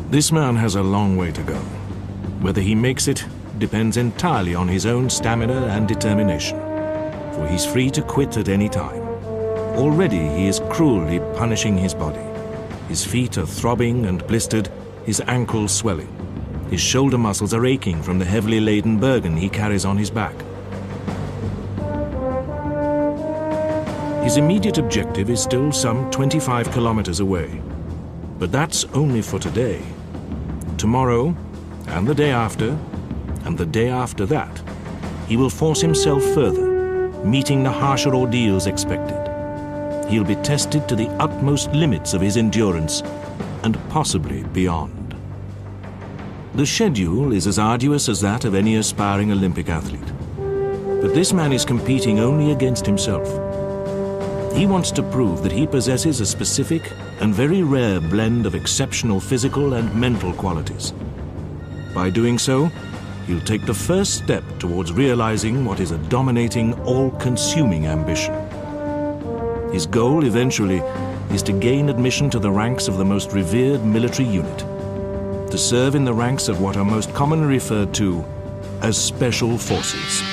This man has a long way to go. Whether he makes it depends entirely on his own stamina and determination, for he's free to quit at any time. Already he is cruelly punishing his body. His feet are throbbing and blistered, his ankles swelling. His shoulder muscles are aching from the heavily laden burden he carries on his back. His immediate objective is still some 25 kilometers away. But that's only for today. Tomorrow, and the day after, and the day after that, he will force himself further, meeting the harsher ordeals expected. He'll be tested to the utmost limits of his endurance, and possibly beyond. The schedule is as arduous as that of any aspiring Olympic athlete. But this man is competing only against himself. He wants to prove that he possesses a specific and very rare blend of exceptional physical and mental qualities. By doing so, he'll take the first step towards realizing what is a dominating, all-consuming ambition. His goal, eventually, is to gain admission to the ranks of the most revered military unit, to serve in the ranks of what are most commonly referred to as Special Forces.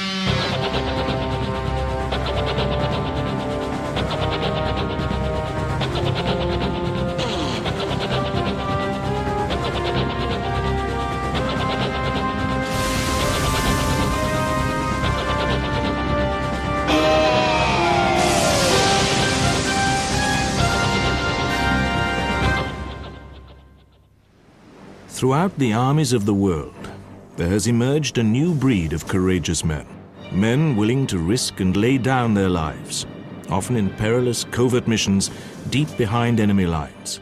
Throughout the armies of the world, there has emerged a new breed of courageous men. Men willing to risk and lay down their lives, often in perilous covert missions deep behind enemy lines.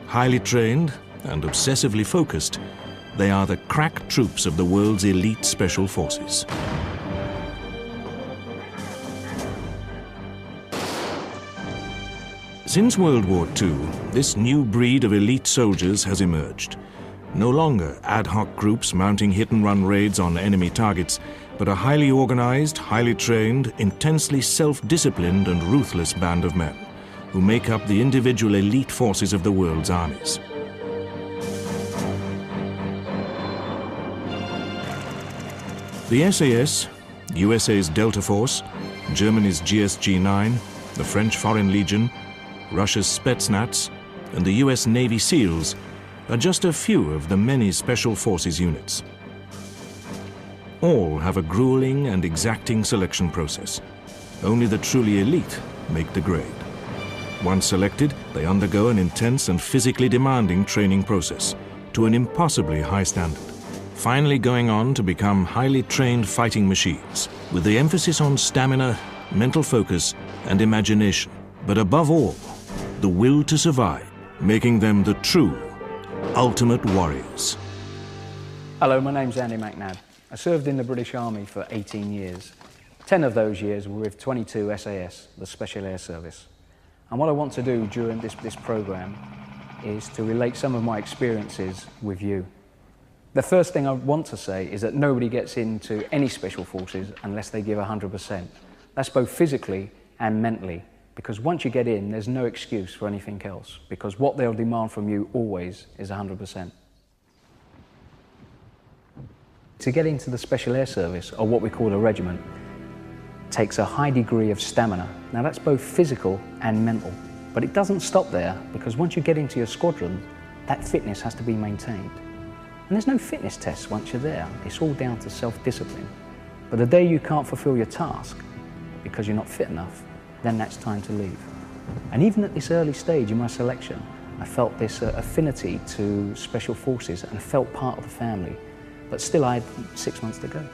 Highly trained and obsessively focused, they are the crack troops of the world's elite special forces. Since World War II, this new breed of elite soldiers has emerged. No longer ad hoc groups mounting hit-and-run raids on enemy targets, but a highly organized, highly trained, intensely self-disciplined and ruthless band of men who make up the individual elite forces of the world's armies. The SAS, USA's Delta Force, Germany's GSG-9, the French Foreign Legion, Russia's Spetsnaz, and the US Navy SEALs are just a few of the many special forces units. All have a grueling and exacting selection process. Only the truly elite make the grade. Once selected, they undergo an intense and physically demanding training process to an impossibly high standard, finally going on to become highly trained fighting machines, with the emphasis on stamina, mental focus, and imagination, but above all, the will to survive, making them the true ultimate warriors. Hello, my name's Andy McNabb. I served in the British Army for 18 years. 10 of those years were with 22 SAS, the Special Air Service. And what I want to do during this program is to relate some of my experiences with you. The first thing I want to say is that nobody gets into any special forces unless they give 100%. That's both physically and mentally. Because once you get in, there's no excuse for anything else, because what they'll demand from you always is 100%. To get into the Special Air Service, or what we call a regiment, takes a high degree of stamina. Now that's both physical and mental, but it doesn't stop there, because once you get into your squadron, that fitness has to be maintained. And there's no fitness tests once you're there, it's all down to self-discipline. But the day you can't fulfill your task because you're not fit enough, then that's time to leave. And even at this early stage in my selection, I felt this affinity to Special Forces and felt part of the family. But still, I had 6 months to go.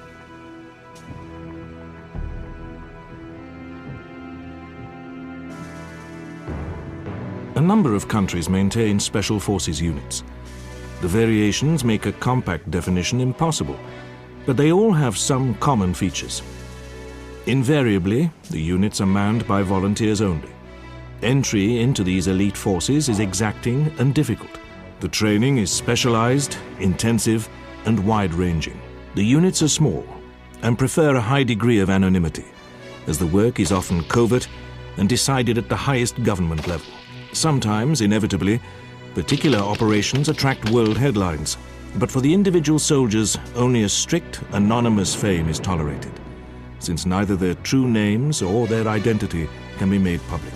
A number of countries maintain Special Forces units. The variations make a compact definition impossible, but they all have some common features. Invariably, the units are manned by volunteers only. Entry into these elite forces is exacting and difficult. The training is specialized, intensive, and wide-ranging. The units are small and prefer a high degree of anonymity, as the work is often covert and decided at the highest government level. Sometimes, inevitably, Particular operations attract world headlines, but for the individual soldiers, only a strict, anonymous fame is tolerated, since neither their true names or their identity can be made public.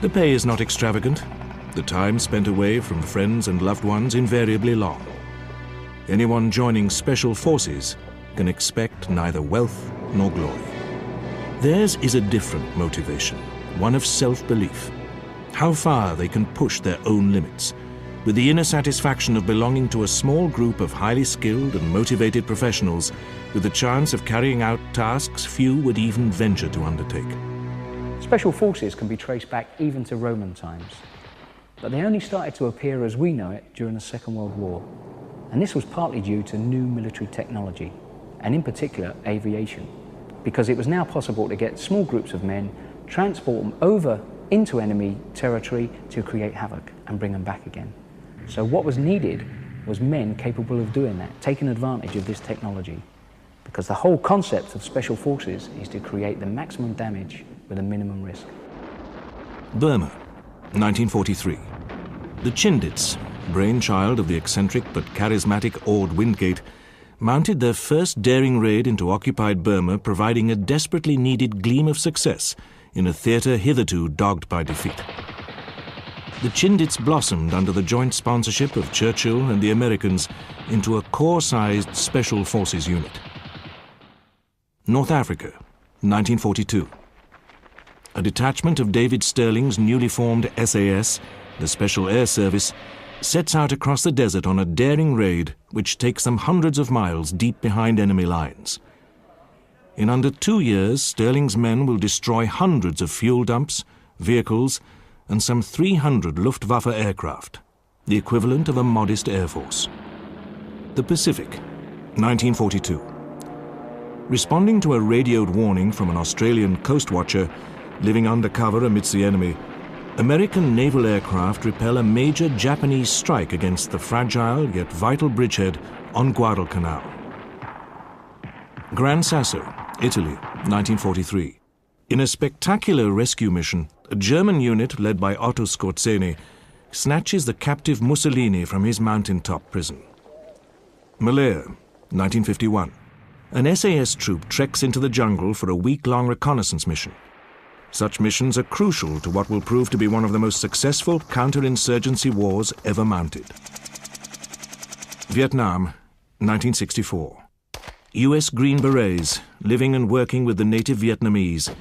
The pay is not extravagant, the time spent away from friends and loved ones invariably long. Anyone joining Special Forces can expect neither wealth nor glory. Theirs is a different motivation, one of self-belief. How far they can push their own limits, with the inner satisfaction of belonging to a small group of highly skilled and motivated professionals with the chance of carrying out tasks few would even venture to undertake. Special Forces can be traced back even to Roman times, but they only started to appear as we know it during the Second World War. And this was partly due to new military technology, and in particular aviation, because it was now possible to get small groups of men, transport them over into enemy territory to create havoc and bring them back again. So what was needed was men capable of doing that, taking advantage of this technology, because the whole concept of Special Forces is to create the maximum damage with a minimum risk. Burma, 1943. The Chindits, brainchild of the eccentric but charismatic Orde Wingate, mounted their first daring raid into occupied Burma, providing a desperately needed gleam of success in a theatre hitherto dogged by defeat. The Chindits blossomed under the joint sponsorship of Churchill and the Americans into a corps-sized Special Forces unit. North Africa, 1942. A detachment of David Sterling's newly formed SAS, the Special Air Service, sets out across the desert on a daring raid which takes them hundreds of miles deep behind enemy lines. In under 2 years, Sterling's men will destroy hundreds of fuel dumps, vehicles, and some 300 Luftwaffe aircraft, the equivalent of a modest air force. The Pacific, 1942. Responding to a radioed warning from an Australian coast watcher living undercover amidst the enemy, American naval aircraft repel a major Japanese strike against the fragile yet vital bridgehead on Guadalcanal. Gran Sasso, Italy, 1943. In a spectacular rescue mission, a German unit led by Otto Skorzeny snatches the captive Mussolini from his mountaintop prison. Malaya, 1951. An SAS troop treks into the jungle for a week-long reconnaissance mission. Such missions are crucial to what will prove to be one of the most successful counterinsurgency wars ever mounted. Vietnam, 1964. US Green Berets, living and working with the native Vietnamese,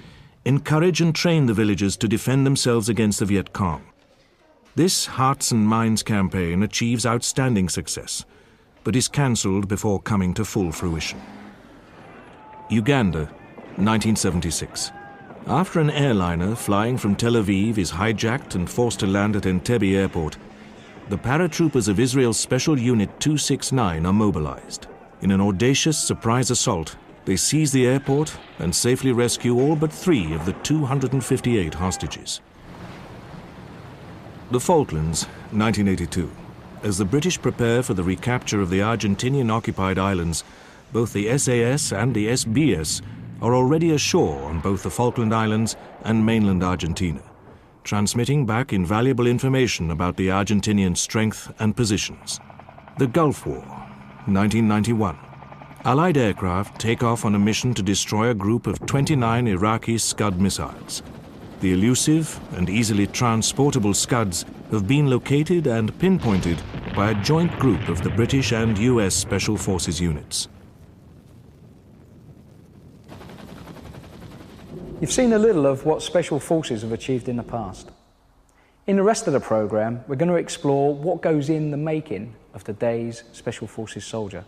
encourage and train the villagers to defend themselves against the Viet Cong. This Hearts and Minds campaign achieves outstanding success, but is cancelled before coming to full fruition. Uganda, 1976. After an airliner flying from Tel Aviv is hijacked and forced to land at Entebbe Airport, the paratroopers of Israel's Special Unit 269 are mobilized. In an audacious surprise assault, they seize the airport and safely rescue all but 3 of the 258 hostages. The Falklands, 1982. As the British prepare for the recapture of the Argentinian-occupied islands, both the SAS and the SBS are already ashore on both the Falkland Islands and mainland Argentina, transmitting back invaluable information about the Argentinian strength and positions. The Gulf War, 1991. Allied aircraft take off on a mission to destroy a group of 29 Iraqi Scud missiles. The elusive and easily transportable Scuds have been located and pinpointed by a joint group of the British and US Special Forces units. You've seen a little of what Special Forces have achieved in the past. In the rest of the programme, we're going to explore what goes in the making of today's Special Forces soldier.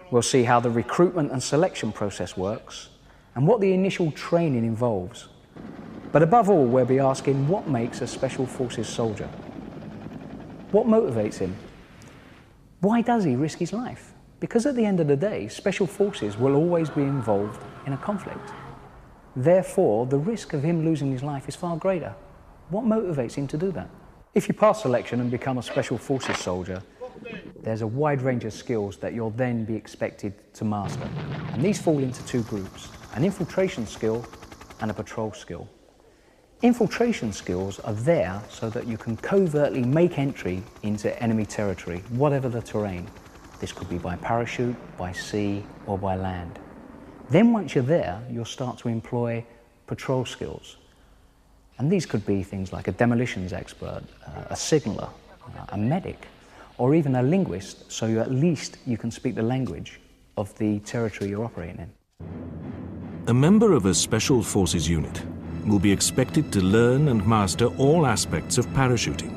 We'll see how the recruitment and selection process works and what the initial training involves. But above all, we'll be asking what makes a Special Forces soldier? What motivates him? Why does he risk his life? Because at the end of the day, Special Forces will always be involved in a conflict. Therefore, the risk of him losing his life is far greater. What motivates him to do that? If you pass selection and become a Special Forces soldier, there's a wide range of skills that you'll then be expected to master. And these fall into 2 groups, an infiltration skill and a patrol skill. Infiltration skills are there so that you can covertly make entry into enemy territory, whatever the terrain. This could be by parachute, by sea, or by land. Then once you're there, you'll start to employ patrol skills. And these could be things like a demolitions expert, a signaller, a medic, or even a linguist, so at least you can speak the language of the territory you're operating in. A member of a Special Forces unit will be expected to learn and master all aspects of parachuting,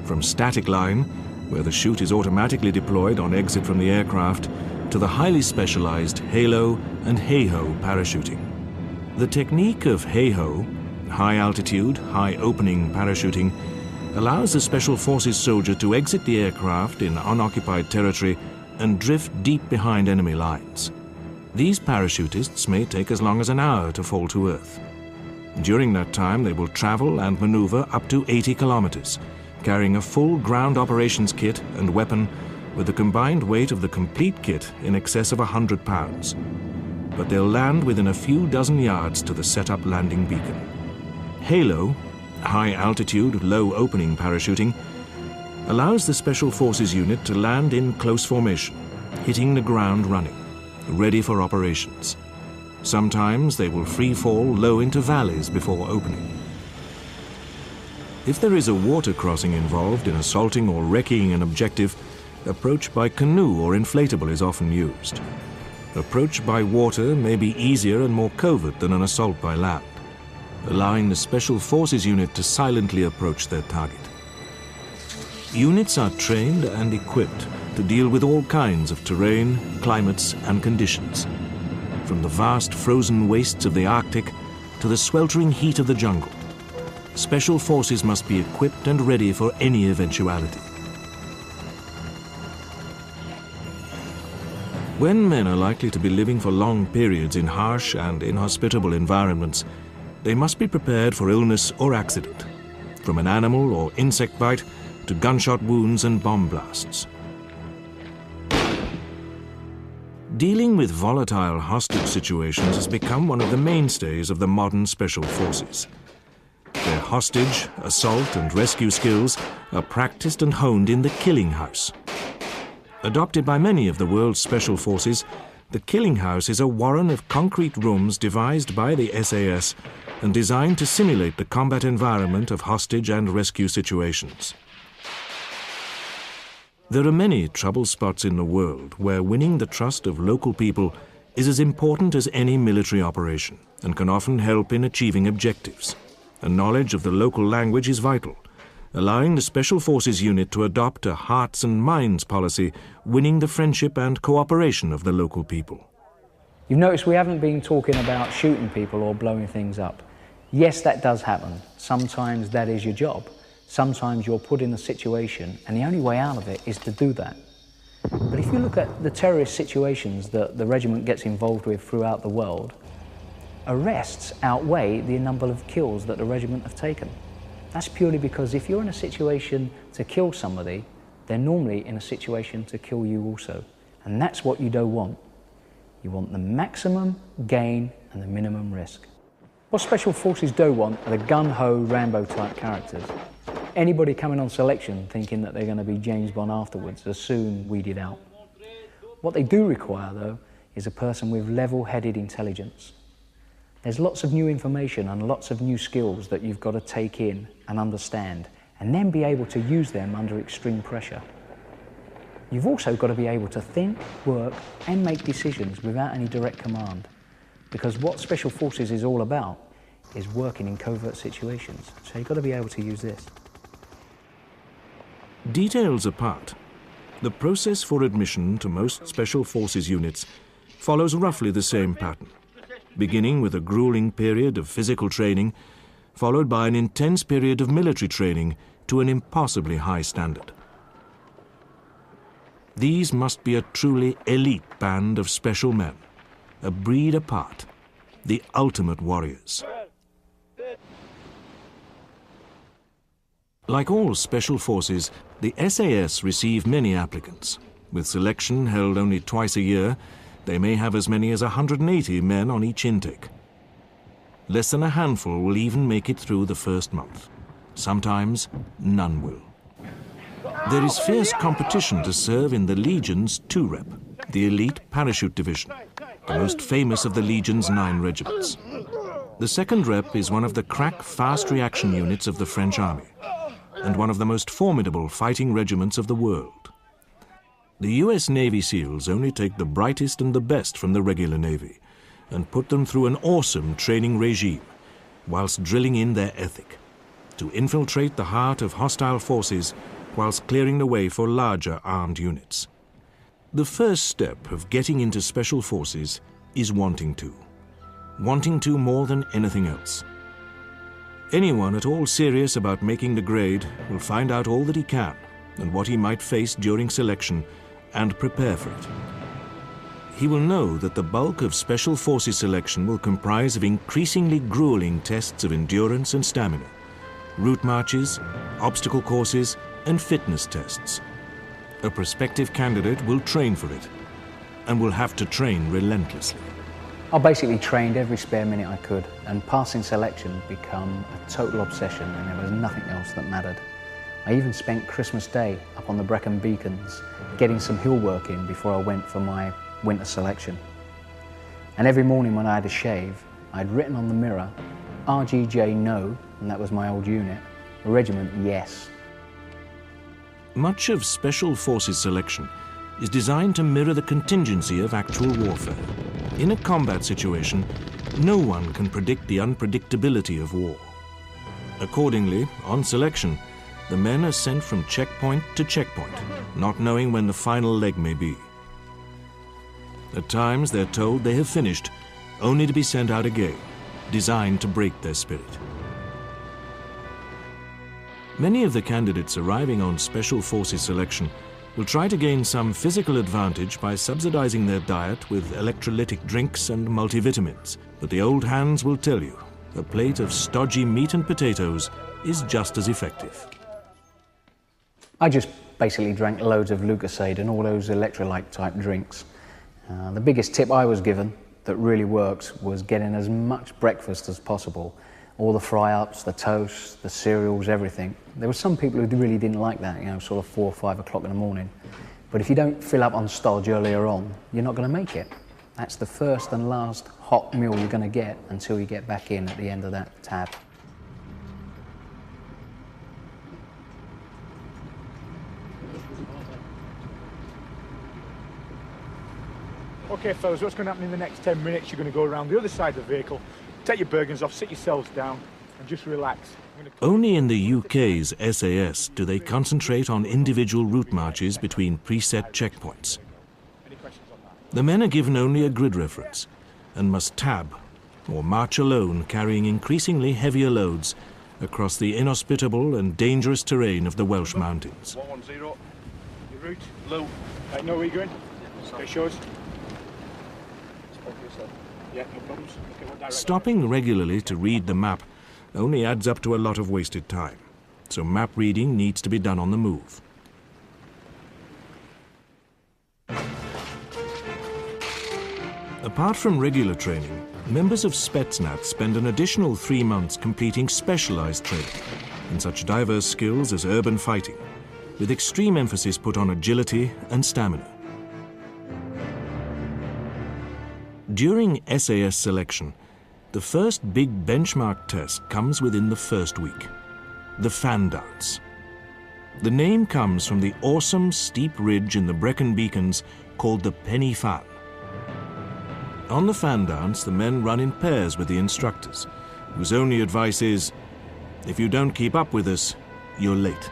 from static line, where the chute is automatically deployed on exit from the aircraft, to the highly specialized halo and hay-ho parachuting. The technique of hay-ho, high altitude, high opening parachuting, allows the Special Forces soldier to exit the aircraft in unoccupied territory and drift deep behind enemy lines. These parachutists may take as long as an hour to fall to earth. During that time, they will travel and maneuver up to 80 kilometers, carrying a full ground operations kit and weapon with the combined weight of the complete kit in excess of 100 pounds. But they'll land within a few dozen yards to the set-up landing beacon. Halo, high altitude, low opening parachuting, allows the Special Forces unit to land in close formation, hitting the ground running, ready for operations. Sometimes they will free fall low into valleys before opening. If there is a water crossing involved in assaulting or wrecking an objective, approach by canoe or inflatable is often used. Approach by water may be easier and more covert than an assault by land, allowing the Special Forces unit to silently approach their target. Units are trained and equipped to deal with all kinds of terrain, climates, and conditions, from the vast frozen wastes of the Arctic to the sweltering heat of the jungle. Special Forces must be equipped and ready for any eventuality. When men are likely to be living for long periods in harsh and inhospitable environments, they must be prepared for illness or accident, from an animal or insect bite to gunshot wounds and bomb blasts. Dealing with volatile hostage situations has become one of the mainstays of the modern Special Forces. Their hostage, assault, and rescue skills are practiced and honed in the Killing House. Adopted by many of the world's Special Forces, the Killing House is a warren of concrete rooms devised by the SAS and designed to simulate the combat environment of hostage and rescue situations. There are many trouble spots in the world where winning the trust of local people is as important as any military operation and can often help in achieving objectives. A knowledge of the local language is vital, allowing the Special Forces unit to adopt a hearts and minds policy, winning the friendship and cooperation of the local people. You've noticed we haven't been talking about shooting people or blowing things up. Yes, that does happen. Sometimes that is your job. Sometimes you're put in a situation and the only way out of it is to do that. But if you look at the terrorist situations that the regiment gets involved with throughout the world, arrests outweigh the number of kills that the regiment have taken. That's purely because if you're in a situation to kill somebody, they're normally in a situation to kill you also. And that's what you don't want. You want the maximum gain and the minimum risk. What Special Forces do want are the gun-ho Rambo type characters. Anybody coming on selection thinking that they're going to be James Bond afterwards are soon weeded out. What they do require, though, is a person with level-headed intelligence. There's lots of new information and lots of new skills that you've got to take in and understand, and then be able to use them under extreme pressure. You've also got to be able to think, work, and make decisions without any direct command, because what Special Forces is all about is working in covert situations, so you've got to be able to use this. Details apart, the process for admission to most Special Forces units follows roughly the same pattern, beginning with a grueling period of physical training, followed by an intense period of military training to an impossibly high standard. These must be a truly elite band of special men, a breed apart, the ultimate warriors. Like all Special Forces, the SAS receive many applicants. With selection held only twice a year, they may have as many as 180 men on each intake. Less than a handful will even make it through the first month. Sometimes, none will. There is fierce competition to serve in the Legion's 2 Rep, the elite parachute division, the most famous of the Legion's 9 regiments. The 2nd Rep is one of the crack fast reaction units of the French army, and one of the most formidable fighting regiments of the world. The US Navy SEALs only take the brightest and the best from the regular Navy and put them through an awesome training regime, whilst drilling in their ethic, to infiltrate the heart of hostile forces whilst clearing the way for larger armed units. The first step of getting into Special Forces is wanting to. Wanting to more than anything else. Anyone at all serious about making the grade will find out all that he can and what he might face during selection and prepare for it. He will know that the bulk of Special Forces selection will comprise of increasingly grueling tests of endurance and stamina, route marches, obstacle courses, and fitness tests. A prospective candidate will train for it and will have to train relentlessly. I basically trained every spare minute I could, and passing selection became a total obsession, and there was nothing else that mattered. I even spent Christmas Day up on the Brecon Beacons getting some hill work in before I went for my winter selection. And every morning when I had a shave, I'd written on the mirror, RGJ no, and that was my old unit, regiment yes. Much of Special Forces selection is designed to mirror the contingency of actual warfare. In a combat situation, no one can predict the unpredictability of war. Accordingly, on selection, the men are sent from checkpoint to checkpoint, not knowing when the final leg may be. At times, they're told they have finished, only to be sent out again, designed to break their spirit. Many of the candidates arriving on Special Forces selection will try to gain some physical advantage by subsidizing their diet with electrolytic drinks and multivitamins. But the old hands will tell you, a plate of stodgy meat and potatoes is just as effective. I just basically drank loads of Lucozade and all those electrolyte type drinks. The biggest tip I was given that really works was getting as much breakfast as possible. All the fry-ups, the toast, the cereals, everything. There were some people who really didn't like that, you know, sort of 4 or 5 o'clock in the morning. But if you don't fill up on stodge earlier on, you're not going to make it. That's the first and last hot meal you're going to get until you get back in at the end of that tab. Okay fellas, what's going to happen in the next 10 minutes? You're going to go around the other side of the vehicle, take your Bergens off, sit yourselves down and just relax. Only in the UK's SAS do they concentrate on individual route marches between preset checkpoints. The men are given only a grid reference and must tab or march alone, carrying increasingly heavier loads across the inhospitable and dangerous terrain of the Welsh mountains. 110, your route, low. Right, know where you're going? Okay, show us. Yeah, no problems. Okay, what direction? Stopping regularly to read the map only adds up to a lot of wasted time, so map reading needs to be done on the move. Apart from regular training, members of Spetsnaz spend an additional 3 months completing specialized training in such diverse skills as urban fighting, with extreme emphasis put on agility and stamina. During SAS selection, the first big benchmark test comes within the first week, the Fan Dance. The name comes from the awesome steep ridge in the Brecon Beacons called the Pen y Fan. On the Fan Dance, the men run in pairs with the instructors, whose only advice is, if you don't keep up with us, you're late.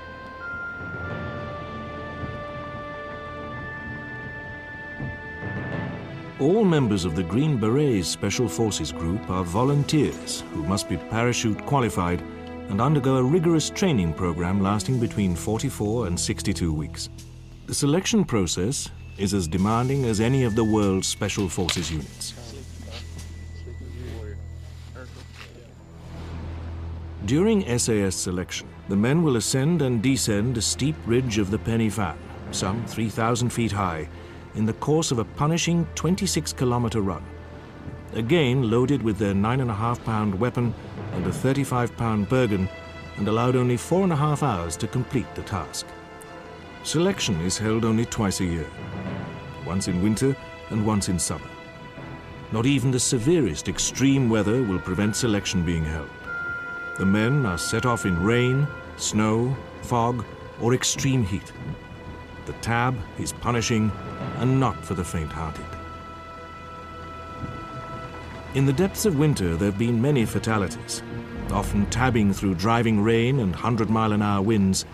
All members of the Green Berets Special Forces Group are volunteers who must be parachute qualified and undergo a rigorous training program lasting between 44 and 62 weeks. The selection process is as demanding as any of the world's Special Forces units. During SAS selection, the men will ascend and descend a steep ridge of the Pen y Fan, some 3,000 feet high, in the course of a punishing 26-kilometer run. again loaded with their 9.5-pound weapon and a 35-pound Bergen, and allowed only 4.5 hours to complete the task. Selection is held only twice a year, once in winter and once in summer. Not even the severest extreme weather will prevent selection being held. The men are set off in rain, snow, fog, or extreme heat. The tab is punishing and not for the faint-hearted. In the depths of winter, there have been many fatalities, often tabbing through driving rain and 100-mile-an-hour winds.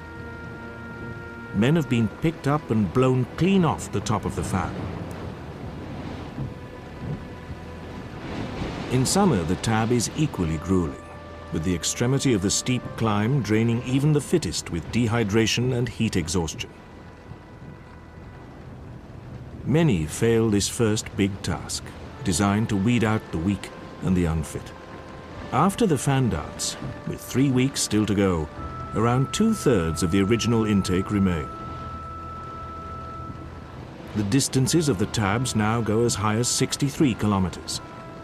Men have been picked up and blown clean off the top of the fan. In summer, the tab is equally grueling, with the extremity of the steep climb draining even the fittest with dehydration and heat exhaustion. Many fail this first big task, designed to weed out the weak and the unfit. After the fan dance, with 3 weeks still to go, around 2/3 of the original intake remain. The distances of the tabs now go as high as 63 kilometers,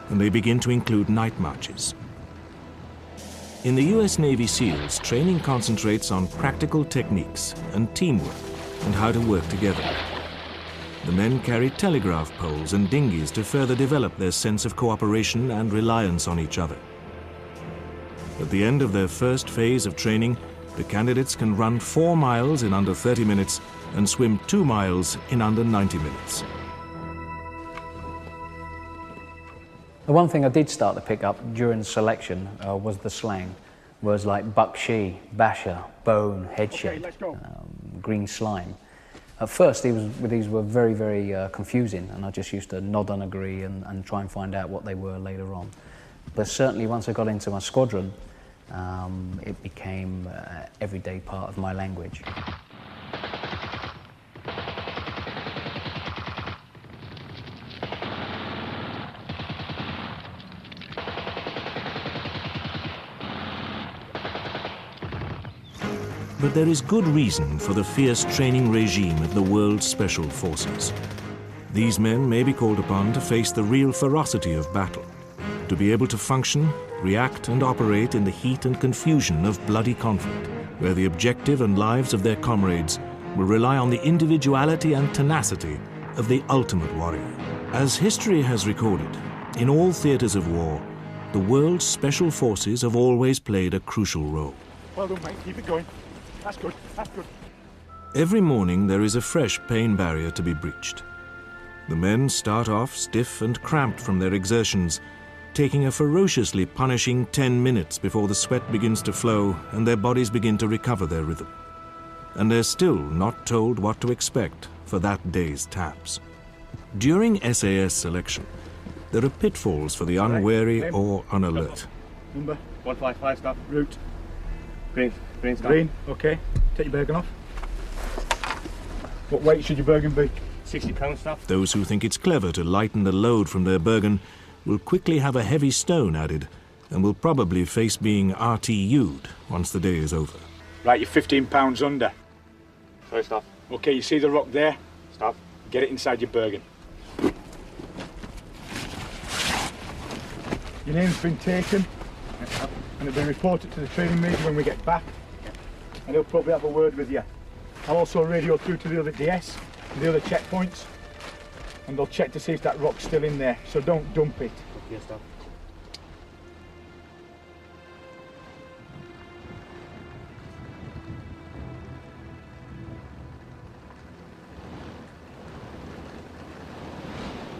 and they begin to include night marches. In the US Navy SEALs, training concentrates on practical techniques and teamwork and how to work together. The men carry telegraph poles and dinghies to further develop their sense of cooperation and reliance on each other. At the end of their first phase of training, the candidates can run 4 miles in under 30 minutes and swim 2 miles in under 90 minutes. The one thing I did start to pick up during selection was the slang. Words like buckshee, basher, bone, headshake, green slime. At first, these were very, very confusing, and I just used to nod and agree and try and find out what they were later on. But certainly once I got into my squadron, it became an everyday part of my language. But there is good reason for the fierce training regime of the world's special forces. These men may be called upon to face the real ferocity of battle, to be able to function, react and operate in the heat and confusion of bloody conflict, where the objective and lives of their comrades will rely on the individuality and tenacity of the ultimate warrior. As history has recorded, in all theaters of war, the world's special forces have always played a crucial role. Well done, mate. Keep it going. That's good. That's good. Every morning there is a fresh pain barrier to be breached. The men start off stiff and cramped from their exertions, taking a ferociously punishing 10 minutes before the sweat begins to flow and their bodies begin to recover their rhythm. And they're still not told what to expect for that day's tabs. During SAS selection, there are pitfalls for the unwary or unalert. Number 155 stop. route. Green stop. Green. Okay. Take your Bergen off. What weight should your Bergen be? 60 pound stop. Those who think it's clever to lighten the load from their Bergen will quickly have a heavy stone added and will probably face being RTU'd once the day is over. Right, you're 15 pounds under. Sorry, stop. Okay, you see the rock there? Stop. Get it inside your Bergen. Your name's been taken and it'll be reported to the training major when we get back, and he'll probably have a word with you. I'll also radio through to the other DS, to the other checkpoints, and they'll check to see if that rock's still in there, so don't dump it. Yes, stop.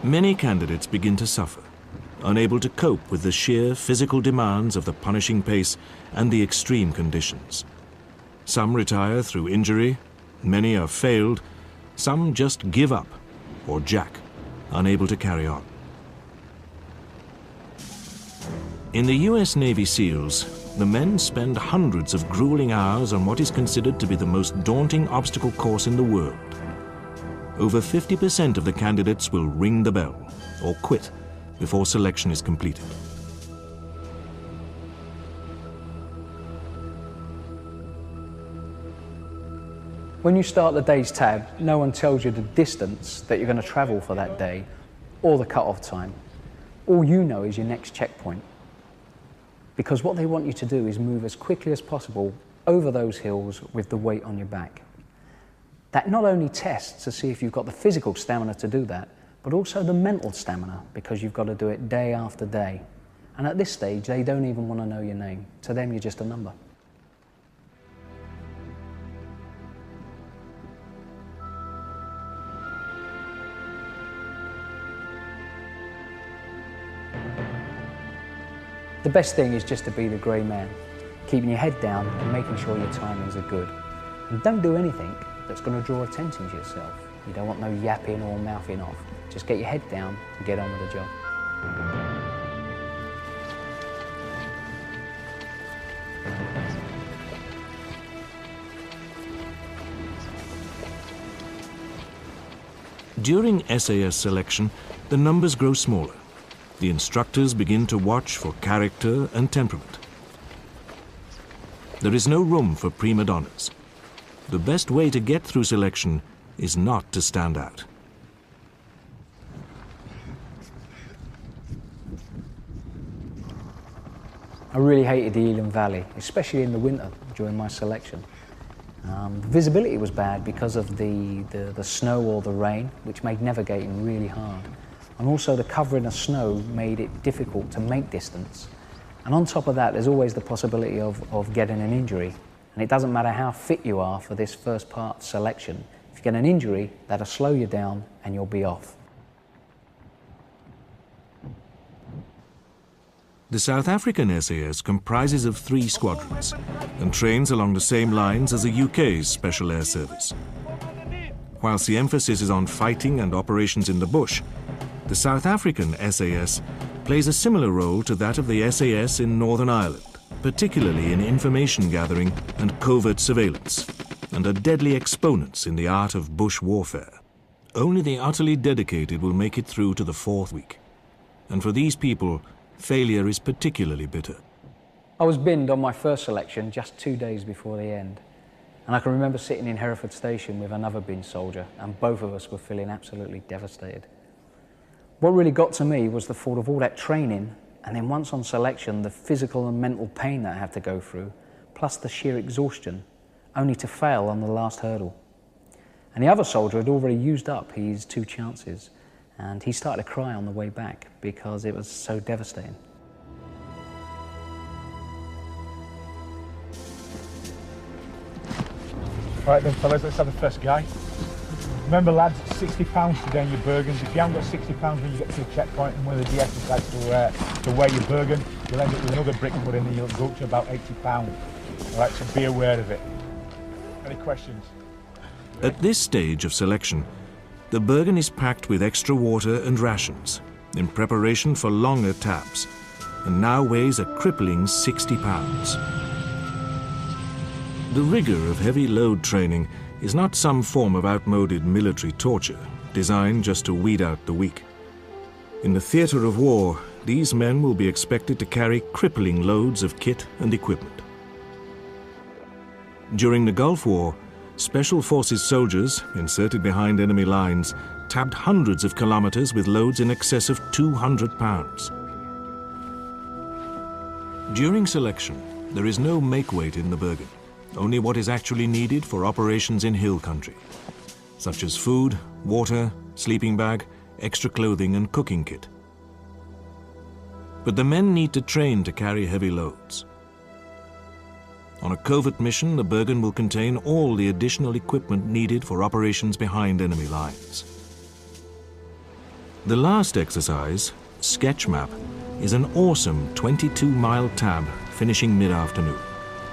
Many candidates begin to suffer, unable to cope with the sheer physical demands of the punishing pace and the extreme conditions. Some retire through injury, many are failed, some just give up or jack, unable to carry on. In the US Navy SEALs, the men spend hundreds of grueling hours on what is considered to be the most daunting obstacle course in the world. Over 50% of the candidates will ring the bell or quit before selection is completed. When you start the day's tab, no one tells you the distance that you're going to travel for that day or the cut-off time. all you know is your next checkpoint. Because what they want you to do is move as quickly as possible over those hills with the weight on your back. That not only tests to see if you've got the physical stamina to do that, but also the mental stamina, because you've got to do it day after day. And at this stage, they don't even want to know your name. To them, you're just a number. The best thing is just to be the grey man, keeping your head down and making sure your timings are good. And don't do anything that's going to draw attention to yourself. You don't want no yapping or mouthing off. Just get your head down and get on with the job. During SAS selection, the numbers grow smaller. The instructors begin to watch for character and temperament. There is no room for prima donnas. The best way to get through selection is not to stand out. I really hated the Elam Valley, especially in the winter during my selection. The visibility was bad because of the snow or the rain, which made navigating really hard. And also the covering of snow made it difficult to make distance. And on top of that, there's always the possibility of getting an injury. And it doesn't matter how fit you are for this first part selection. If you get an injury, that'll slow you down and you'll be off. The South African SAS comprises of 3 squadrons and trains along the same lines as the UK's Special Air Service. Whilst the emphasis is on fighting and operations in the bush, the South African SAS plays a similar role to that of the SAS in Northern Ireland, particularly in information gathering and covert surveillance, and are deadly exponents in the art of bush warfare. Only the utterly dedicated will make it through to the 4th week. And for these people, failure is particularly bitter. I was binned on my first selection just 2 days before the end. And I can remember sitting in Hereford Station with another bin soldier, and both of us were feeling absolutely devastated. What really got to me was the thought of all that training, and then once on selection, the physical and mental pain that I had to go through, plus the sheer exhaustion, only to fail on the last hurdle. And the other soldier had already used up his 2 chances, and he started to cry on the way back because it was so devastating. Right then fellas, let's have the first guy. Remember lads, £60 to down your Bergens. If you haven't got £60 when you get to the checkpoint and one of the DS decides to weigh your Bergen, you'll end up with another brick put in and you'll go up to about £80. Alright, so be aware of it. Any questions? At this stage of selection, the Bergen is packed with extra water and rations in preparation for longer tabs, and now weighs a crippling 60 pounds. The rigor of heavy load training is not some form of outmoded military torture designed just to weed out the weak. In the theatre of war, these men will be expected to carry crippling loads of kit and equipment. During the Gulf War, Special Forces soldiers, inserted behind enemy lines, tabbed hundreds of kilometers with loads in excess of 200 pounds. During selection, there is no make-weight in the Bergen, only what is actually needed for operations in hill country, such as food, water, sleeping bag, extra clothing and cooking kit. But the men need to train to carry heavy loads. On a covert mission, the Bergen will contain all the additional equipment needed for operations behind enemy lines. The last exercise, Sketch Map, is an awesome 22-mile tab finishing mid-afternoon.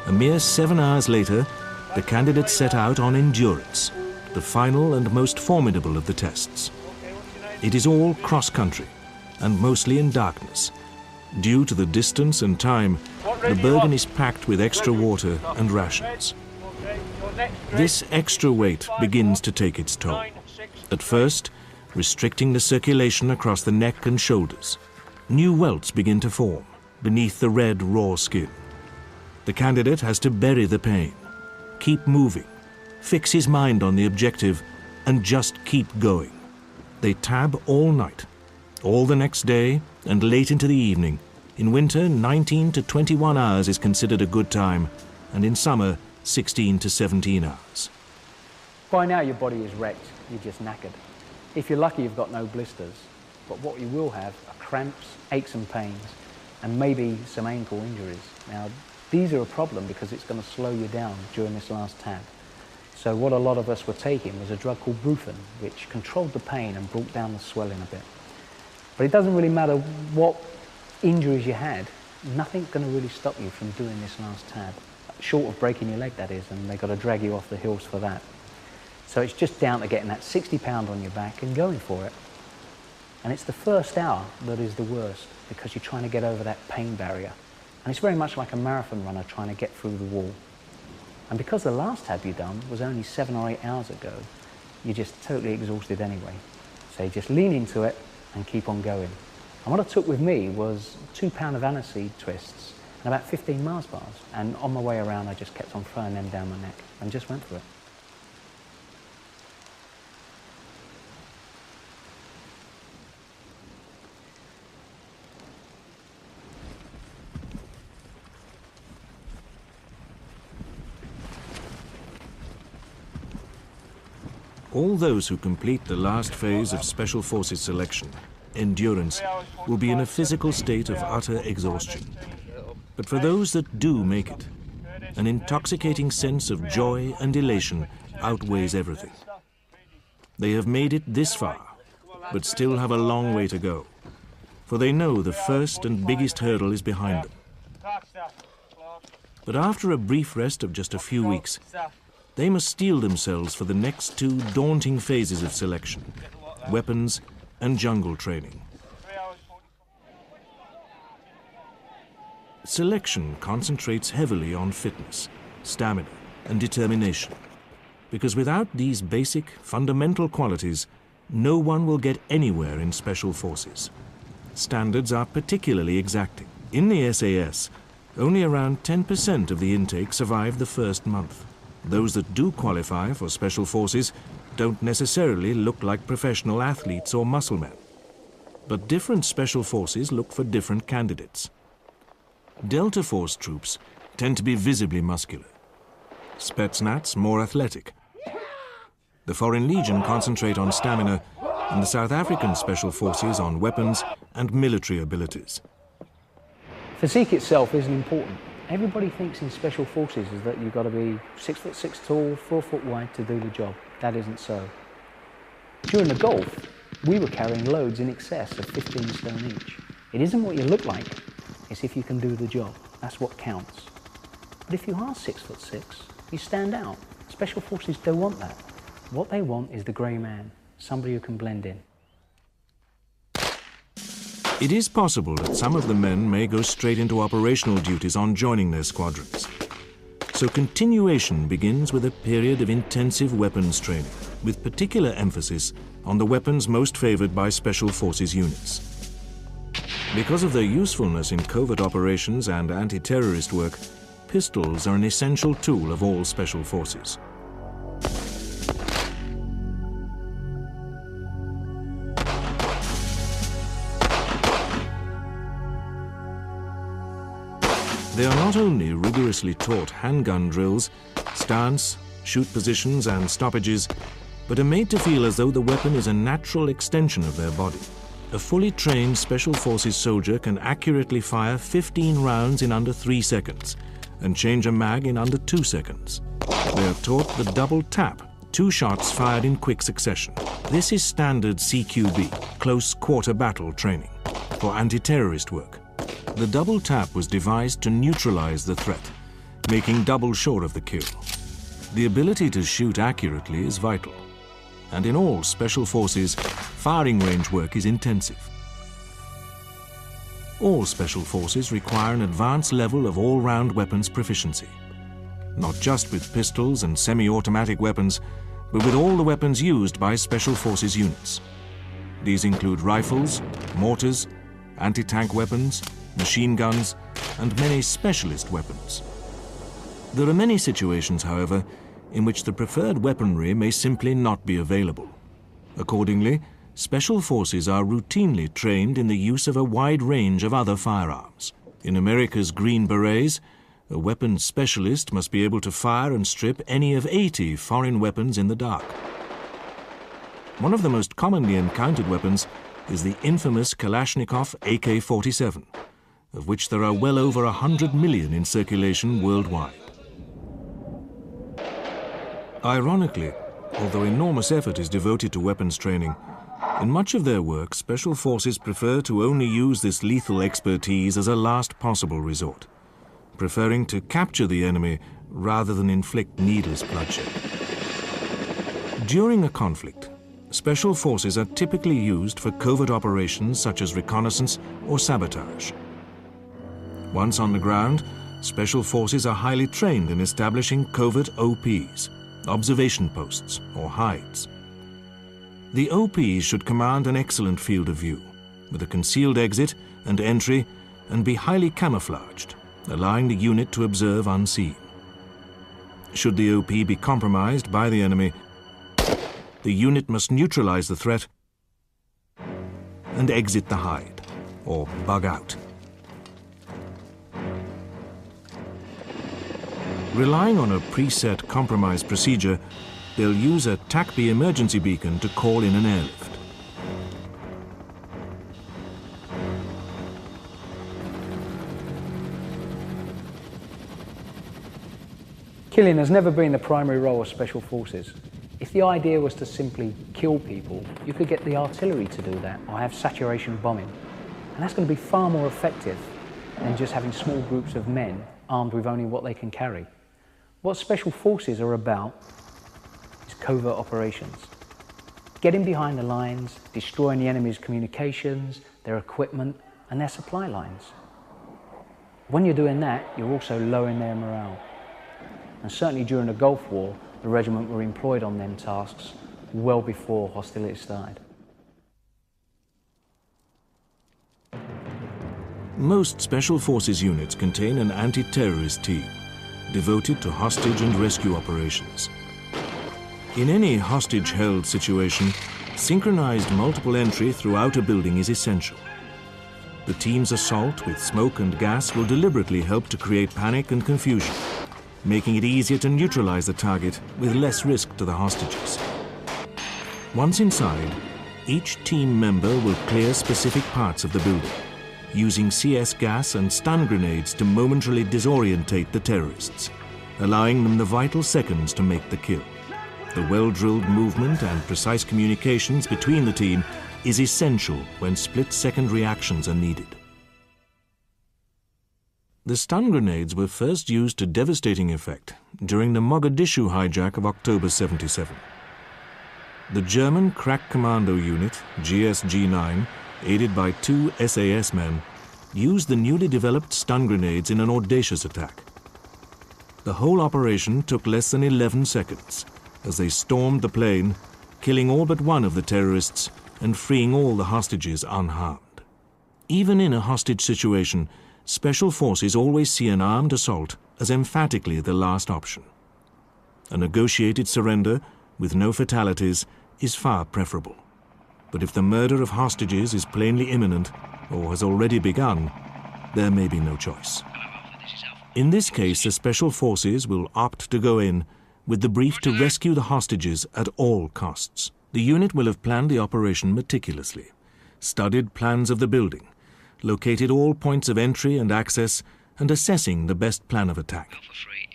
A mere 7 hours later, the candidates set out on Endurance, the final and most formidable of the tests. It is all cross-country, and mostly in darkness. Due to the distance and time, the Bergen is packed with extra water and rations. This extra weight begins to take its toll. At first, restricting the circulation across the neck and shoulders. New welts begin to form beneath the red, raw skin. The candidate has to bury the pain, keep moving, fix his mind on the objective, and just keep going. They tab all night, all the next day, and late into the evening. In winter, 19 to 21 hours is considered a good time, and in summer, 16 to 17 hours. By now your body is wrecked, you're just knackered. If you're lucky, you've got no blisters, but what you will have are cramps, aches and pains, and maybe some ankle injuries. Now, these are a problem because it's going to slow you down during this last tab. So what a lot of us were taking was a drug called Brufen, which controlled the pain and brought down the swelling a bit. But it doesn't really matter what injuries you had, nothing's going to really stop you from doing this last tab. Short of breaking your leg, that is, and they've got to drag you off the hills for that. So it's just down to getting that 60 pound on your back and going for it. And it's the first hour that is the worst because you're trying to get over that pain barrier. And it's very much like a marathon runner trying to get through the wall. And because the last tab you done was only 7 or 8 hours ago, you're just totally exhausted anyway. So you just lean into it and keep on going. And what I took with me was 2 pound of aniseed twists and about 15 Mars bars. And on my way around, I just kept on throwing them down my neck and just went for it. All those who complete the last phase of Special Forces selection, endurance, will be in a physical state of utter exhaustion. But for those that do make it, an intoxicating sense of joy and elation outweighs everything. They have made it this far, but still have a long way to go, for they know the first and biggest hurdle is behind them. But after a brief rest of just a few weeks, they must steel themselves for the next 2 daunting phases of selection, weapons and jungle training. Selection concentrates heavily on fitness, stamina and determination, because without these basic, fundamental qualities, no one will get anywhere in Special Forces. Standards are particularly exacting. In the SAS, only around 10% of the intake survive the first month. Those that do qualify for Special Forces don't necessarily look like professional athletes or musclemen. But different Special Forces look for different candidates. Delta Force troops tend to be visibly muscular. Spetsnaz more athletic. The Foreign Legion concentrate on stamina, and the South African Special Forces on weapons and military abilities. Physique itself isn't important. Everybody thinks in Special Forces is that you've got to be 6'6" tall, 4 foot wide to do the job. That isn't so. During the Gulf, we were carrying loads in excess of 15 stone each. It isn't what you look like, it's if you can do the job. That's what counts. But if you are 6'6", you stand out. Special Forces don't want that. What they want is the grey man, somebody who can blend in. It is possible that some of the men may go straight into operational duties on joining their squadrons. So continuation begins with a period of intensive weapons training, with particular emphasis on the weapons most favored by Special Forces units. Because of their usefulness in covert operations and anti-terrorist work, pistols are an essential tool of all Special Forces. They are not only rigorously taught handgun drills, stance, shoot positions and stoppages, but are made to feel as though the weapon is a natural extension of their body. A fully trained Special Forces soldier can accurately fire 15 rounds in under 3 seconds and change a mag in under 2 seconds. They are taught the double tap, 2 shots fired in quick succession. This is standard CQB, close quarter battle training, for anti-terrorist work. The double tap was devised to neutralize the threat, making double sure of the kill. The ability to shoot accurately is vital, and in all Special Forces, firing range work is intensive. All Special Forces require an advanced level of all-round weapons proficiency, not just with pistols and semi-automatic weapons, but with all the weapons used by Special Forces units. These include rifles, mortars, anti-tank weapons, machine guns, and many specialist weapons. There are many situations, however, in which the preferred weaponry may simply not be available. Accordingly, Special Forces are routinely trained in the use of a wide range of other firearms. In America's Green Berets, a weapons specialist must be able to fire and strip any of 80 foreign weapons in the dark. One of the most commonly encountered weapons is the infamous Kalashnikov AK-47, of which there are well over 100 million in circulation worldwide. Ironically, although enormous effort is devoted to weapons training, in much of their work, Special Forces prefer to only use this lethal expertise as a last possible resort, preferring to capture the enemy rather than inflict needless bloodshed. During a conflict, Special Forces are typically used for covert operations such as reconnaissance or sabotage. Once on the ground, Special Forces are highly trained in establishing covert OPs, observation posts or hides. The OPs should command an excellent field of view, with a concealed exit and entry, and be highly camouflaged, allowing the unit to observe unseen. Should the OP be compromised by the enemy, the unit must neutralize the threat and exit the hide, or bug out. Relying on a preset compromise procedure, they'll use a TACB emergency beacon to call in an airlift. Killing has never been the primary role of Special Forces. If the idea was to simply kill people, you could get the artillery to do that or have saturation bombing. And that's going to be far more effective than just having small groups of men armed with only what they can carry. What Special Forces are about is covert operations. Getting behind the lines, destroying the enemy's communications, their equipment, and their supply lines. When you're doing that, you're also lowering their morale. And certainly during the Gulf War, the regiment were employed on them tasks well before hostilities started. Most Special Forces units contain an anti-terrorist team devoted to hostage and rescue operations. In any hostage-held situation, synchronized multiple entry throughout a building is essential. The team's assault with smoke and gas will deliberately help to create panic and confusion, making it easier to neutralize the target with less risk to the hostages. Once inside, each team member will clear specific parts of the building, using CS gas and stun grenades to momentarily disorientate the terrorists, allowing them the vital seconds to make the kill. The well-drilled movement and precise communications between the team is essential when split-second reactions are needed. The stun grenades were first used to devastating effect during the Mogadishu hijack of October 77. The German crack commando unit, GSG-9, aided by 2 SAS men, used the newly developed stun grenades in an audacious attack. The whole operation took less than 11 seconds as they stormed the plane, killing all but one of the terrorists and freeing all the hostages unharmed. Even in a hostage situation, Special Forces always see an armed assault as emphatically the last option. A negotiated surrender with no fatalities is far preferable. But if the murder of hostages is plainly imminent or has already begun, there may be no choice. In this case, the Special Forces will opt to go in with the brief to rescue the hostages at all costs. The unit will have planned the operation meticulously, studied plans of the building, located all points of entry and access, and assessing the best plan of attack.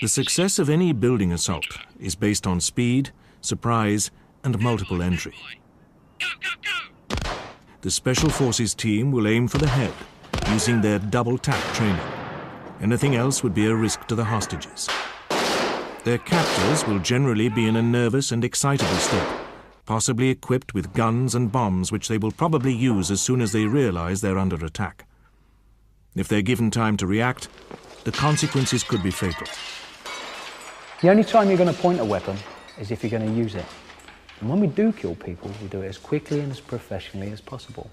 The success of any building assault is based on speed, surprise, and multiple entry. The Special Forces team will aim for the head, using their double tap training. Anything else would be a risk to the hostages. Their captors will generally be in a nervous and excitable state, possibly equipped with guns and bombs which they will probably use as soon as they realize they're under attack. If they're given time to react, the consequences could be fatal. The only time you're going to point a weapon is if you're going to use it. And when we do kill people, we do it as quickly and as professionally as possible.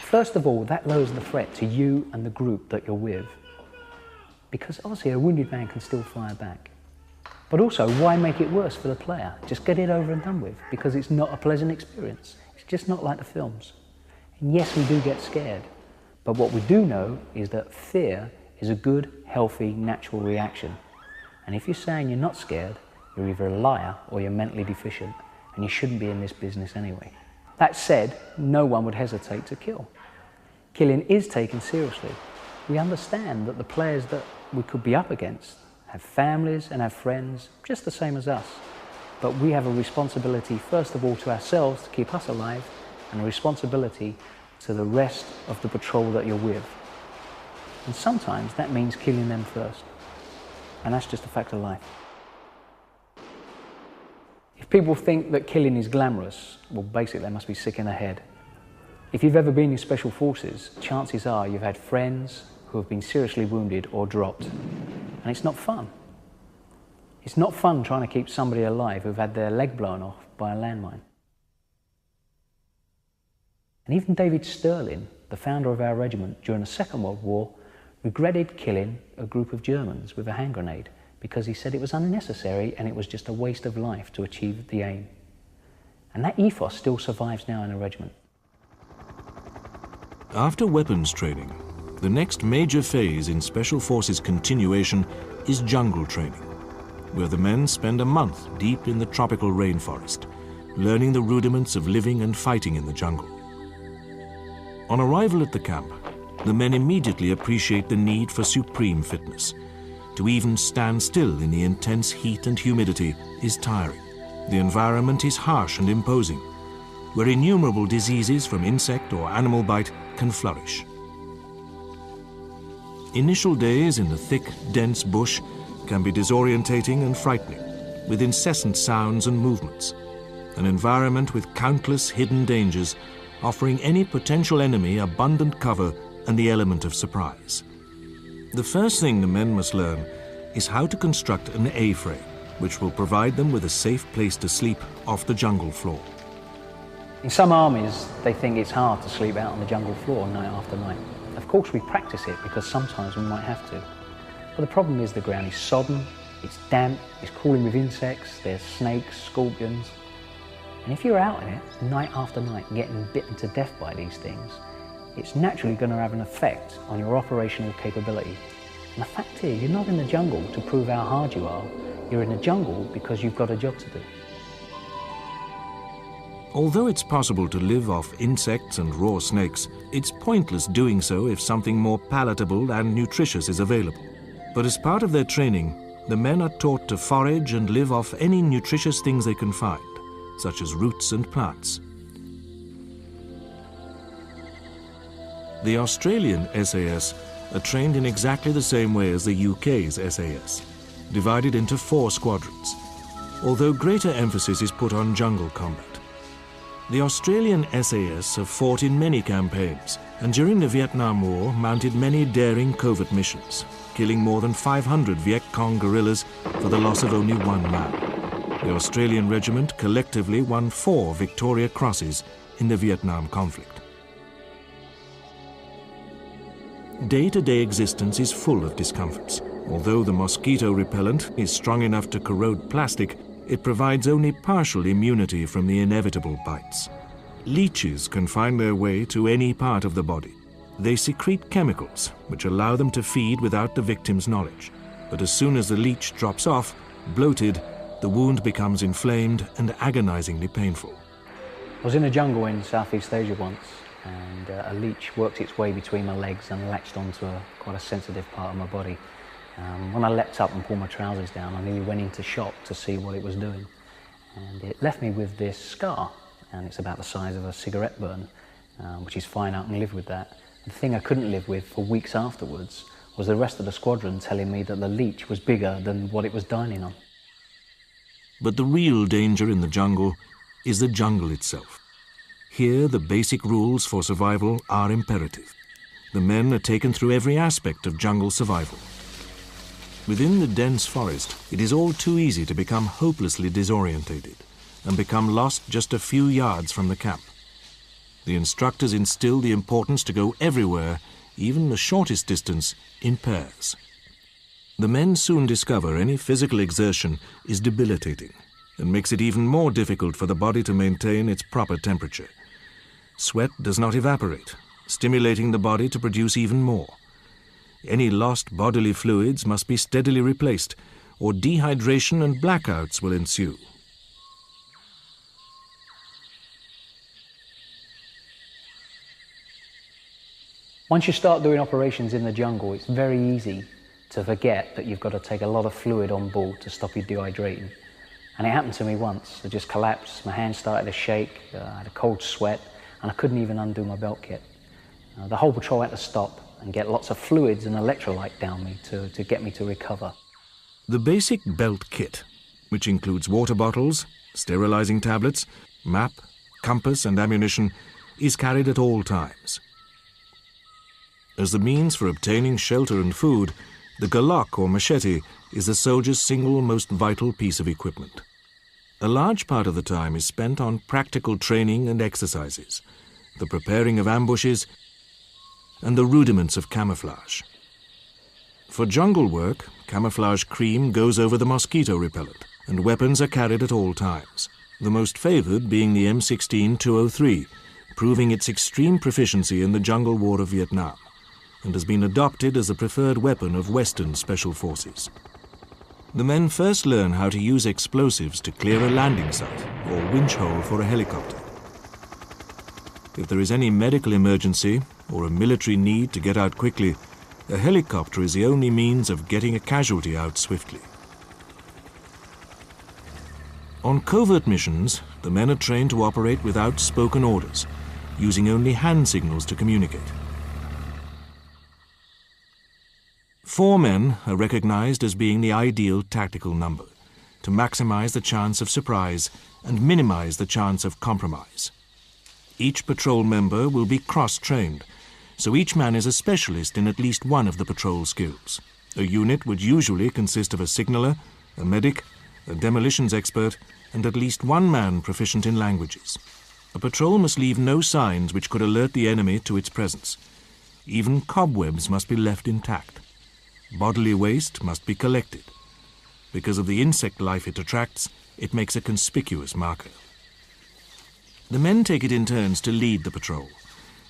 First of all, that lowers the threat to you and the group that you're with. Because obviously a wounded man can still fire back. But also, why make it worse for the player? Just get it over and done with, because it's not a pleasant experience. just not like the films. And yes, we do get scared, but what we do know is that fear is a good, healthy, natural reaction. And if you're saying you're not scared, you're either a liar or you're mentally deficient, and you shouldn't be in this business anyway. That said, no one would hesitate to kill. Killing is taken seriously. We understand that the players that we could be up against have families and have friends just the same as us. But we have a responsibility, first of all, to ourselves to keep us alive, and a responsibility to the rest of the patrol that you're with. And sometimes that means killing them first. And that's just a fact of life. If people think that killing is glamorous, well, basically they must be sick in the head. If you've ever been in special forces, chances are you've had friends who have been seriously wounded or dropped. And it's not fun. It's not fun trying to keep somebody alive who've had their leg blown off by a landmine. And even David Sterling, the founder of our regiment during the Second World War, regretted killing a group of Germans with a hand grenade because he said it was unnecessary and it was just a waste of life to achieve the aim. And that ethos still survives now in the regiment. After weapons training, the next major phase in Special Forces continuation is jungle training, where the men spend a month deep in the tropical rainforest, learning the rudiments of living and fighting in the jungle. On arrival at the camp, the men immediately appreciate the need for supreme fitness. To even stand still in the intense heat and humidity is tiring. The environment is harsh and imposing, where innumerable diseases from insect or animal bite can flourish. Initial days in the thick, dense bush can be disorientating and frightening, with incessant sounds and movements, an environment with countless hidden dangers, offering any potential enemy abundant cover and the element of surprise. The first thing the men must learn is how to construct an A-frame, which will provide them with a safe place to sleep off the jungle floor. In some armies, they think it's hard to sleep out on the jungle floor night after night. Of course, we practice it because sometimes we might have to. But the problem is the ground is sodden, it's damp, it's crawling with insects, there's snakes, scorpions. And if you're out in it night after night getting bitten to death by these things, it's naturally going to have an effect on your operational capability. And the fact is, you're not in the jungle to prove how hard you are, you're in the jungle because you've got a job to do. Although it's possible to live off insects and raw snakes, it's pointless doing so if something more palatable and nutritious is available. But as part of their training, the men are taught to forage and live off any nutritious things they can find, such as roots and plants. The Australian SAS are trained in exactly the same way as the UK's SAS, divided into 4 squadrons, although greater emphasis is put on jungle combat. The Australian SAS have fought in many campaigns, and during the Vietnam War mounted many daring covert missions, killing more than 500 Viet Cong guerrillas for the loss of only 1 man. The Australian regiment collectively won 4 Victoria Crosses in the Vietnam conflict. Day-to-day existence is full of discomforts. Although the mosquito repellent is strong enough to corrode plastic, it provides only partial immunity from the inevitable bites. Leeches can find their way to any part of the body. They secrete chemicals which allow them to feed without the victim's knowledge. But as soon as the leech drops off, bloated, the wound becomes inflamed and agonizingly painful. I was in a jungle in Southeast Asia once, and a leech worked its way between my legs and latched onto quite a sensitive part of my body. When I leapt up and pulled my trousers down, I nearly went into shock to see what it was doing. And it left me with this scar, and it's about the size of a cigarette burn, which is fine, I can live with that. The thing I couldn't live with for weeks afterwards was the rest of the squadron telling me that the leech was bigger than what it was dining on. But the real danger in the jungle is the jungle itself. Here, the basic rules for survival are imperative. The men are taken through every aspect of jungle survival. Within the dense forest, it is all too easy to become hopelessly disorientated and become lost just a few yards from the camp. The instructors instill the importance to go everywhere, even the shortest distance, in pairs. The men soon discover any physical exertion is debilitating and makes it even more difficult for the body to maintain its proper temperature, Sweat does not evaporate, stimulating the body to produce even more. Any lost bodily fluids must be steadily replaced, or dehydration and blackouts will ensue. Once you start doing operations in the jungle, it's very easy to forget that you've got to take a lot of fluid on board to stop you dehydrating. And it happened to me once. I just collapsed, my hands started to shake, I had a cold sweat, and I couldn't even undo my belt kit. The whole patrol had to stop and get lots of fluids and electrolyte down me to get me to recover. The basic belt kit, which includes water bottles, sterilizing tablets, map, compass and ammunition, is carried at all times. As the means for obtaining shelter and food, the galak or machete is the soldier's single most vital piece of equipment. A large part of the time is spent on practical training and exercises, the preparing of ambushes, and the rudiments of camouflage. For jungle work, camouflage cream goes over the mosquito repellent, and weapons are carried at all times, the most favored being the M16-203, proving its extreme proficiency in the jungle war of Vietnam, and has been adopted as the preferred weapon of Western special forces. The men first learn how to use explosives to clear a landing site or winch hole for a helicopter. If there is any medical emergency or a military need to get out quickly, a helicopter is the only means of getting a casualty out swiftly. On covert missions, the men are trained to operate without spoken orders, using only hand signals to communicate. 4 men are recognized as being the ideal tactical number, to maximize the chance of surprise and minimize the chance of compromise. Each patrol member will be cross-trained, so each man is a specialist in at least one of the patrol skills. A unit would usually consist of a signaller, a medic, a demolitions expert, and at least one man proficient in languages. A patrol must leave no signs which could alert the enemy to its presence. Even cobwebs must be left intact. Bodily waste must be collected. Because of the insect life it attracts, it makes a conspicuous marker. The men take it in turns to lead the patrol,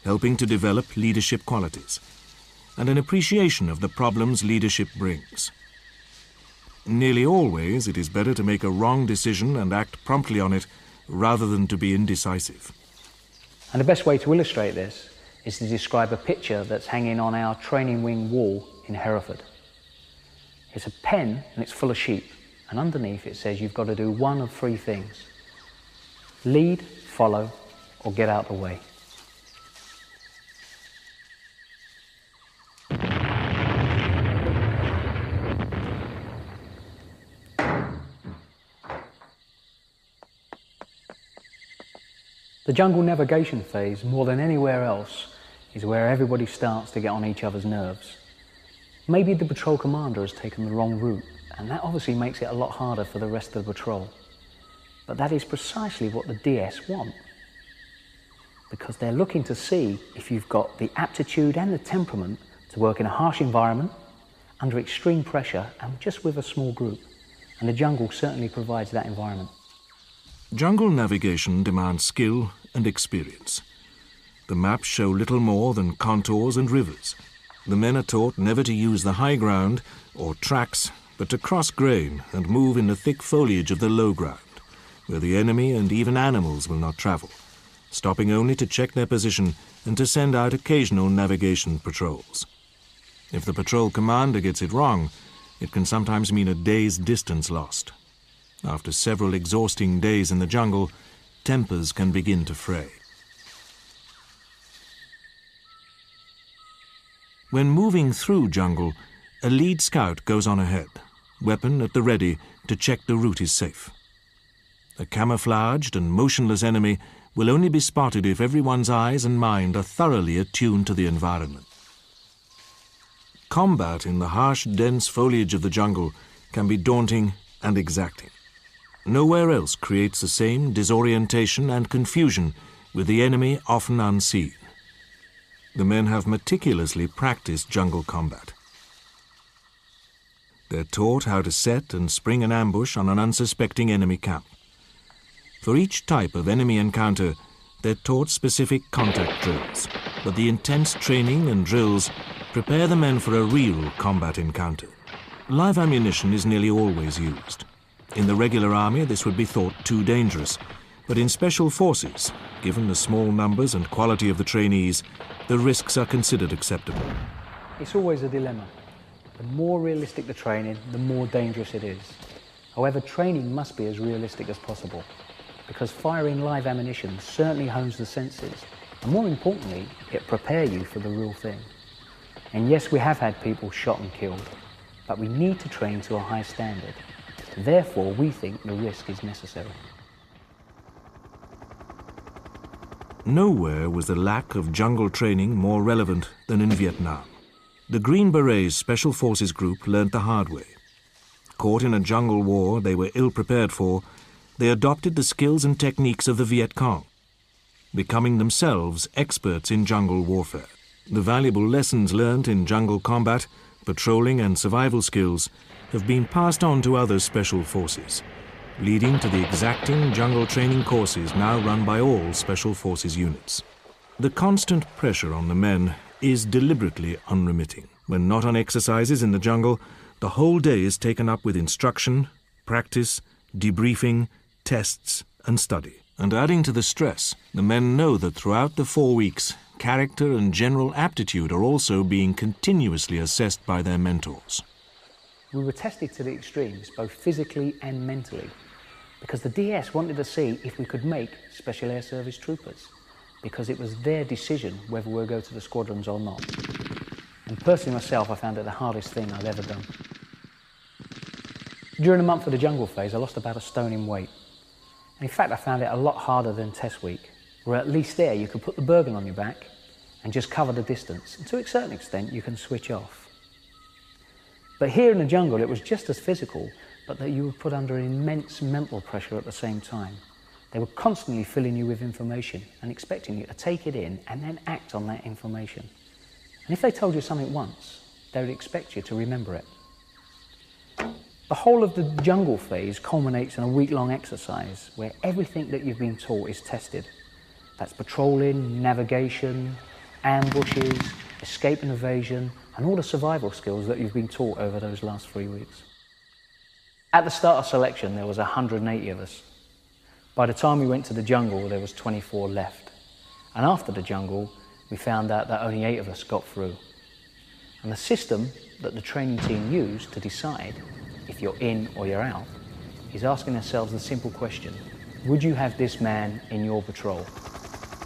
helping to develop leadership qualities and an appreciation of the problems leadership brings. Nearly always, it is better to make a wrong decision and act promptly on it rather than to be indecisive. And the best way to illustrate this is to describe a picture that's hanging on our training wing wall in Hereford. It's a pen and it's full of sheep, and underneath it says you've got to do one of 3 things: lead, follow, or get out of the way. The jungle navigation phase, more than anywhere else, is where everybody starts to get on each other's nerves. Maybe the patrol commander has taken the wrong route, and that obviously makes it a lot harder for the rest of the patrol. But that is precisely what the DS want, because they're looking to see if you've got the aptitude and the temperament to work in a harsh environment, under extreme pressure, and just with a small group. And the jungle certainly provides that environment. Jungle navigation demands skill and experience. The maps show little more than contours and rivers. The men are taught never to use the high ground or tracks, but to cross grain and move in the thick foliage of the low ground, where the enemy and even animals will not travel, stopping only to check their position and to send out occasional navigation patrols. If the patrol commander gets it wrong, it can sometimes mean a day's distance lost. After several exhausting days in the jungle, tempers can begin to fray. When moving through jungle, a lead scout goes on ahead, weapon at the ready to check the route is safe. A camouflaged and motionless enemy will only be spotted if everyone's eyes and mind are thoroughly attuned to the environment. Combat in the harsh, dense foliage of the jungle can be daunting and exacting. Nowhere else creates the same disorientation and confusion, with the enemy often unseen. The men have meticulously practiced jungle combat. They're taught how to set and spring an ambush on an unsuspecting enemy camp. For each type of enemy encounter, they're taught specific contact drills, but the intense training and drills prepare the men for a real combat encounter. Live ammunition is nearly always used. In the regular army, this would be thought too dangerous, but in special forces, given the small numbers and quality of the trainees, the risks are considered acceptable. It's always a dilemma. The more realistic the training, the more dangerous it is. However, training must be as realistic as possible, because firing live ammunition certainly hones the senses, and more importantly, it prepares you for the real thing. And yes, we have had people shot and killed, but we need to train to a high standard. Therefore, we think the risk is necessary. Nowhere was the lack of jungle training more relevant than in Vietnam. The Green Berets Special Forces Group learnt the hard way. Caught in a jungle war they were ill prepared for, they adopted the skills and techniques of the Viet Cong, becoming themselves experts in jungle warfare. The valuable lessons learnt in jungle combat, patrolling and survival skills have been passed on to other special forces, leading to the exacting jungle training courses now run by all special forces units. The constant pressure on the men is deliberately unremitting. When not on exercises in the jungle, the whole day is taken up with instruction, practice, debriefing, tests and study. And adding to the stress, the men know that throughout the 4 weeks, character and general aptitude are also being continuously assessed by their mentors. We were tested to the extremes, both physically and mentally, because the DS wanted to see if we could make Special Air Service troopers, because it was their decision whether we'll go to the squadrons or not. And personally myself, I found it the hardest thing I've ever done. During the month of the jungle phase, I lost about 1 stone in weight. And in fact, I found it a lot harder than test week, where at least there you could put the Bergen on your back and just cover the distance. And to a certain extent, you can switch off. But here in the jungle, it was just as physical, but that you were put under immense mental pressure at the same time. They were constantly filling you with information and expecting you to take it in and then act on that information. And if they told you something once, they would expect you to remember it. The whole of the jungle phase culminates in a week-long exercise where everything that you've been taught is tested. That's patrolling, navigation, ambushes, escape and evasion, and all the survival skills that you've been taught over those last 3 weeks. At the start of selection, there was 180 of us. By the time we went to the jungle, there was 24 left. And after the jungle, we found out that only 8 of us got through. And the system that the training team used to decide if you're in or you're out is asking themselves the simple question, would you have this man in your patrol?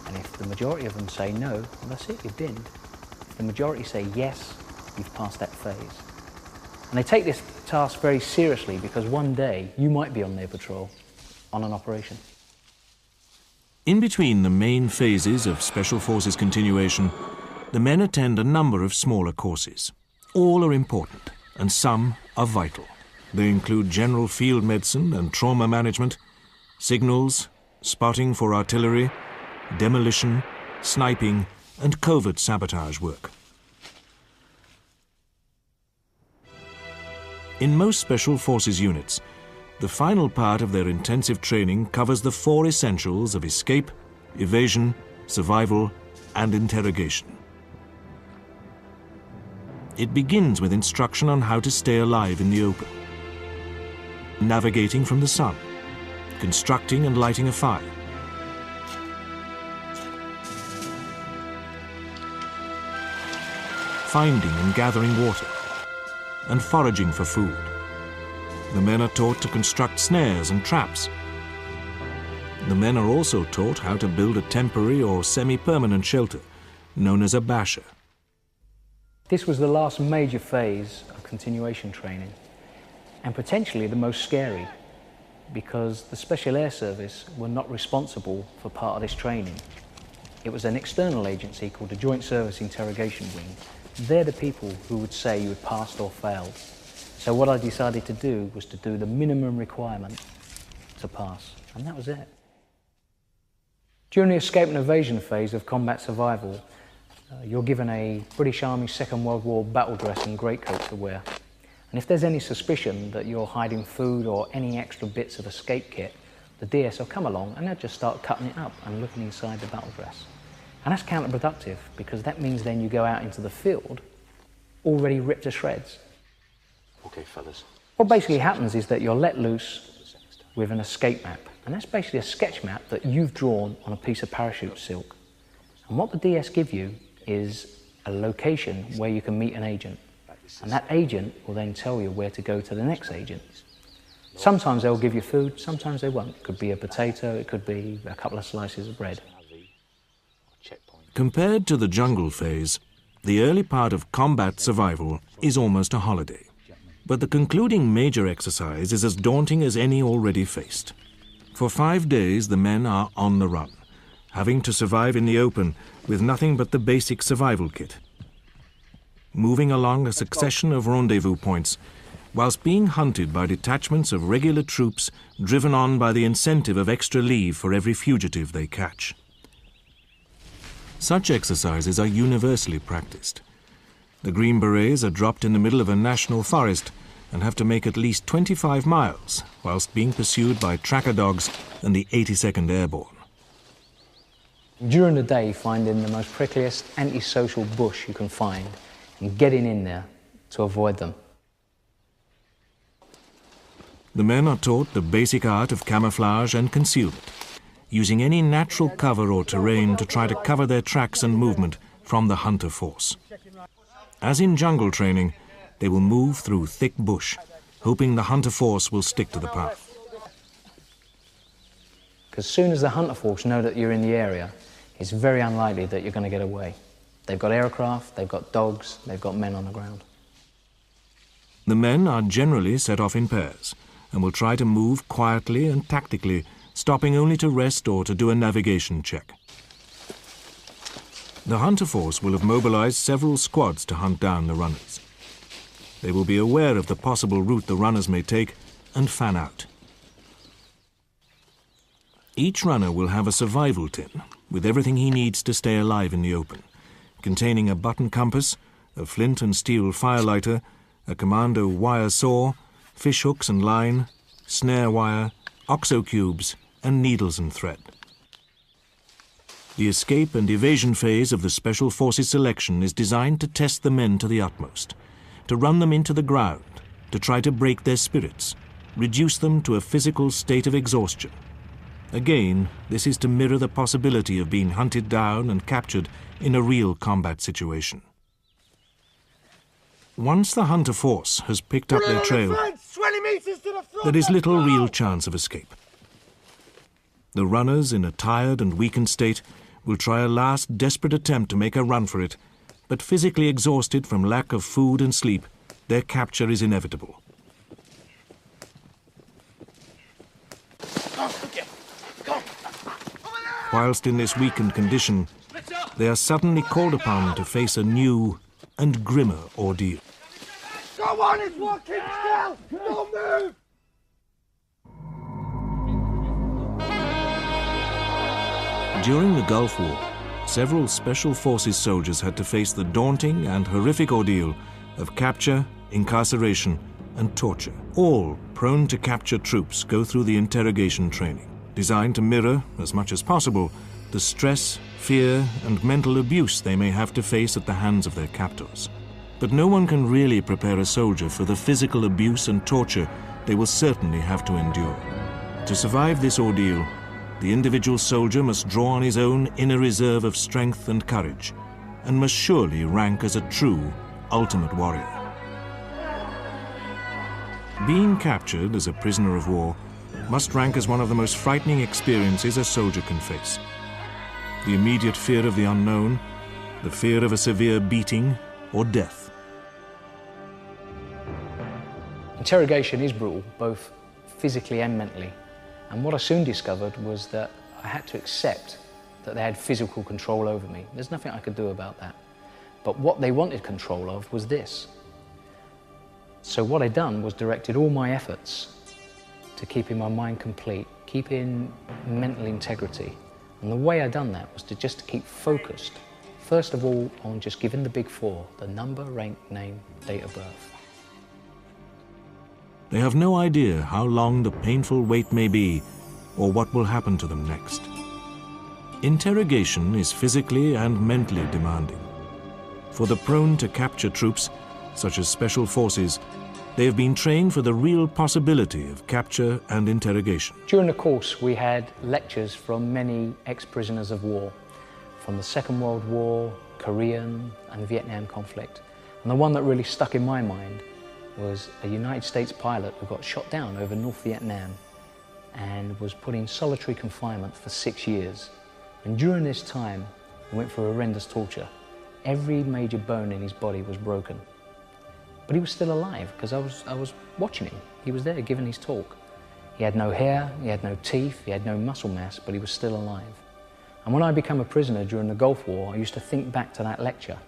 And if the majority of them say no, well, that's it, you've binned. If the majority say yes, you've passed that phase. And they take this task very seriously because one day you might be on their patrol on an operation. In between the main phases of Special Forces continuation, the men attend a number of smaller courses. All are important, and some are vital. They include general field medicine and trauma management, signals, spotting for artillery, demolition, sniping, and covert sabotage work. In most Special Forces units, the final part of their intensive training covers the 4 essentials of escape, evasion, survival, and interrogation. It begins with instruction on how to stay alive in the open, navigating from the sun, constructing and lighting a fire, finding and gathering water, and foraging for food. The men are taught to construct snares and traps. The men are also taught how to build a temporary or semi-permanent shelter, known as a basher. This was the last major phase of continuation training, and potentially the most scary, because the Special Air Service were not responsible for part of this training. It was an external agency called the Joint Service Interrogation Wing. They're the people who would say you had passed or failed. So what I decided to do was to do the minimum requirement to pass, and that was it. During the escape and evasion phase of combat survival, you're given a British Army Second World War battle dress and greatcoat to wear. And if there's any suspicion that you're hiding food or any extra bits of escape kit, the DS will come along and they'll just start cutting it up and looking inside the battle dress. And that's counterproductive, because that means then you go out into the field already ripped to shreds. Okay, fellas. What basically happens is that you're let loose with an escape map. And that's basically a sketch map that you've drawn on a piece of parachute silk. And what the DS give you is a location where you can meet an agent. And that agent will then tell you where to go to the next agent. Sometimes they'll give you food, sometimes they won't. It could be a potato, it could be a couple of slices of bread. Compared to the jungle phase, the early part of combat survival is almost a holiday. But the concluding major exercise is as daunting as any already faced. For 5 days, the men are on the run, having to survive in the open with nothing but the basic survival kit. Moving along a succession of rendezvous points, whilst being hunted by detachments of regular troops driven on by the incentive of extra leave for every fugitive they catch. Such exercises are universally practiced. The Green Berets are dropped in the middle of a national forest and have to make at least 25 miles whilst being pursued by tracker dogs and the 82nd Airborne. During the day, finding the most prickliest antisocial bush you can find and getting in there to avoid them. The men are taught the basic art of camouflage and concealment, using any natural cover or terrain to try to cover their tracks and movement from the hunter force. As in jungle training, they will move through thick bush, hoping the hunter force will stick to the path. Because as soon as the hunter force know that you're in the area, it's very unlikely that you're going to get away. They've got aircraft, they've got dogs, they've got men on the ground. The men are generally set off in pairs and will try to move quietly and tactically, stopping only to rest or to do a navigation check. The hunter force will have mobilized several squads to hunt down the runners. They will be aware of the possible route the runners may take and fan out. Each runner will have a survival tin with everything he needs to stay alive in the open, containing a button compass, a flint and steel firelighter, a commando wire saw, fish hooks and line, snare wire, OXO cubes, and needles and thread. The escape and evasion phase of the Special Forces selection is designed to test the men to the utmost, to run them into the ground, to try to break their spirits, reduce them to a physical state of exhaustion. Again, this is to mirror the possibility of being hunted down and captured in a real combat situation. Once the hunter force has picked up their trail, there is little real chance of escape. The runners, in a tired and weakened state, will try a last desperate attempt to make a run for it, but physically exhausted from lack of food and sleep, their capture is inevitable. Whilst in this weakened condition, they are suddenly called upon to face a new and grimmer ordeal. Go on, it's walking still! Don't move! During the Gulf War, several Special Forces soldiers had to face the daunting and horrific ordeal of capture, incarceration, and torture. All prone to capture troops go through the interrogation training, designed to mirror, as much as possible, the stress, fear, and mental abuse they may have to face at the hands of their captors. But no one can really prepare a soldier for the physical abuse and torture they will certainly have to endure. To survive this ordeal, the individual soldier must draw on his own inner reserve of strength and courage, and must surely rank as a true, ultimate warrior. Being captured as a prisoner of war must rank as one of the most frightening experiences a soldier can face. The immediate fear of the unknown, the fear of a severe beating or death. Interrogation is brutal, both physically and mentally. And what I soon discovered was that I had to accept that they had physical control over me. There's nothing I could do about that. But what they wanted control of was this. So what I'd done was directed all my efforts to keeping my mind complete, keeping mental integrity. And the way I'd done that was to just keep focused, first of all, on just giving the big four, the number, rank, name, date of birth. They have no idea how long the painful wait may be or what will happen to them next. Interrogation is physically and mentally demanding. For the prone to capture troops, such as special forces, they have been trained for the real possibility of capture and interrogation. During the course, we had lectures from many ex-prisoners of war, from the Second World War, Korean and Vietnam conflict. And the one that really stuck in my mind was a United States pilot who got shot down over North Vietnam and was put in solitary confinement for 6 years. And during this time, he went through horrendous torture. Every major bone in his body was broken. But he was still alive because I was watching him. He was there giving his talk. He had no hair, he had no teeth, he had no muscle mass, but he was still alive. And when I became a prisoner during the Gulf War, I used to think back to that lecture.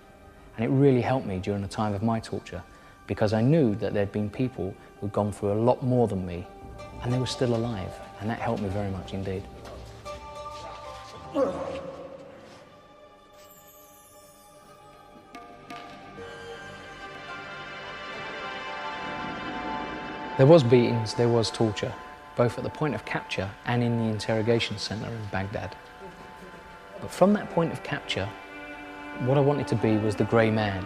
And it really helped me during the time of my torture because I knew that there'd been people who'd gone through a lot more than me and they were still alive. And that helped me very much indeed. There was beatings, there was torture, both at the point of capture and in the interrogation centre in Baghdad. But from that point of capture, what I wanted to be was the grey man.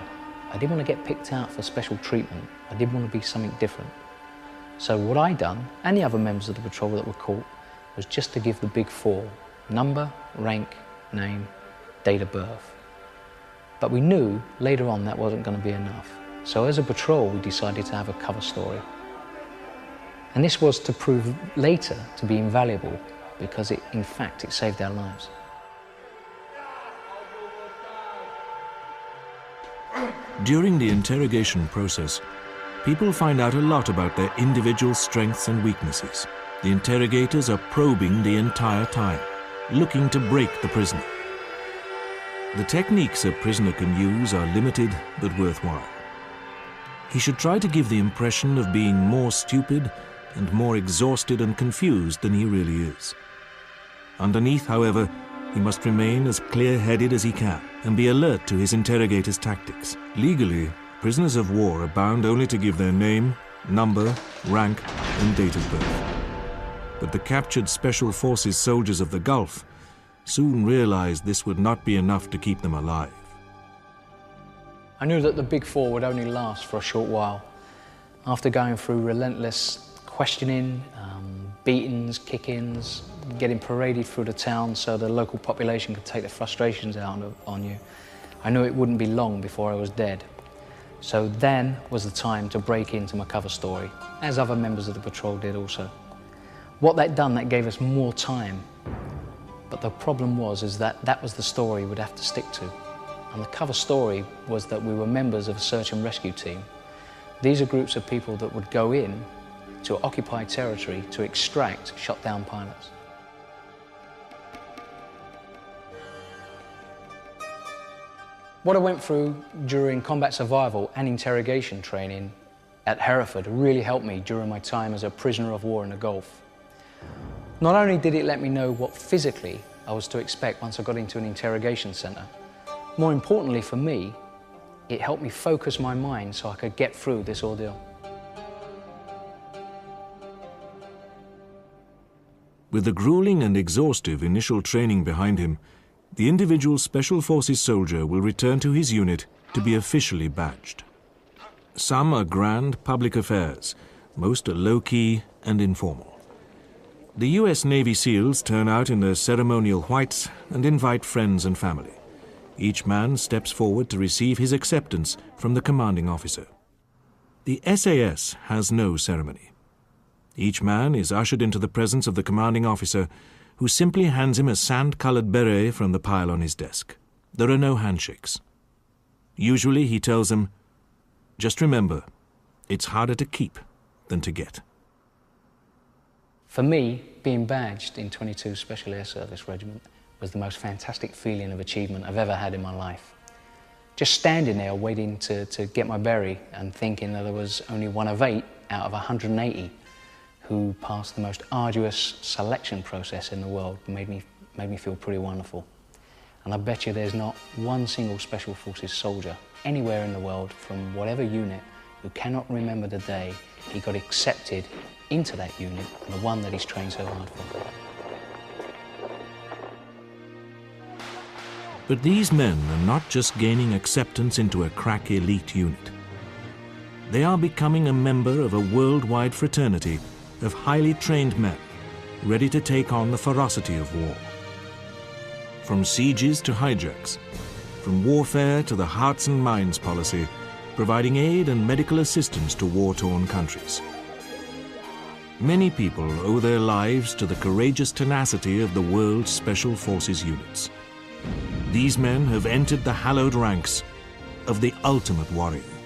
I didn't want to get picked out for special treatment. I did want to be something different. So what I done, and the other members of the patrol that were caught, was just to give the big four: number, rank, name, date of birth. But we knew later on that wasn't going to be enough. So as a patrol, we decided to have a cover story. And this was to prove later to be invaluable because in fact, it saved our lives. During the interrogation process, people find out a lot about their individual strengths and weaknesses. The interrogators are probing the entire time, looking to break the prisoner. The techniques a prisoner can use are limited but worthwhile. He should try to give the impression of being more stupid and more exhausted and confused than he really is. Underneath, however, he must remain as clear-headed as he can and be alert to his interrogator's tactics. Legally, prisoners of war are bound only to give their name, number, rank, and date of birth. But the captured Special Forces soldiers of the Gulf soon realized this would not be enough to keep them alive. I knew that the Big Four would only last for a short while. After going through relentless questioning, beatings, kick-ins, getting paraded through the town so the local population could take their frustrations out on you, I knew it wouldn't be long before I was dead. So then was the time to break into my cover story, as other members of the patrol did also. What that done, that gave us more time. But the problem was that was the story we'd have to stick to. And the cover story was that we were members of a search and rescue team. These are groups of people that would go in to occupied territory to extract shot down pilots. What I went through during combat survival and interrogation training at Hereford really helped me during my time as a prisoner of war in the Gulf. Not only did it let me know what physically I was to expect once I got into an interrogation centre, more importantly for me, it helped me focus my mind so I could get through this ordeal. With the grueling and exhaustive initial training behind him, the individual Special Forces soldier will return to his unit to be officially badged. Some are grand public affairs, most are low-key and informal. The US Navy SEALs turn out in their ceremonial whites and invite friends and family. Each man steps forward to receive his acceptance from the commanding officer. The SAS has no ceremony. Each man is ushered into the presence of the commanding officer, who simply hands him a sand-colored beret from the pile on his desk. There are no handshakes. Usually he tells them, "Just remember, it's harder to keep than to get." For me, being badged in 22 Special Air Service Regiment was the most fantastic feeling of achievement I've ever had in my life. Just standing there waiting to get my beret and thinking that I was only one of 8 out of 180 who passed the most arduous selection process in the world made me feel pretty wonderful. And I bet you there's not one single Special Forces soldier anywhere in the world from whatever unit who cannot remember the day he got accepted into that unit and the one that he's trained so hard for. But these men are not just gaining acceptance into a crack elite unit. They are becoming a member of a worldwide fraternity of highly trained men, ready to take on the ferocity of war. From sieges to hijacks, from warfare to the hearts and minds policy, providing aid and medical assistance to war-torn countries. Many people owe their lives to the courageous tenacity of the world's Special Forces units. These men have entered the hallowed ranks of the ultimate warrior.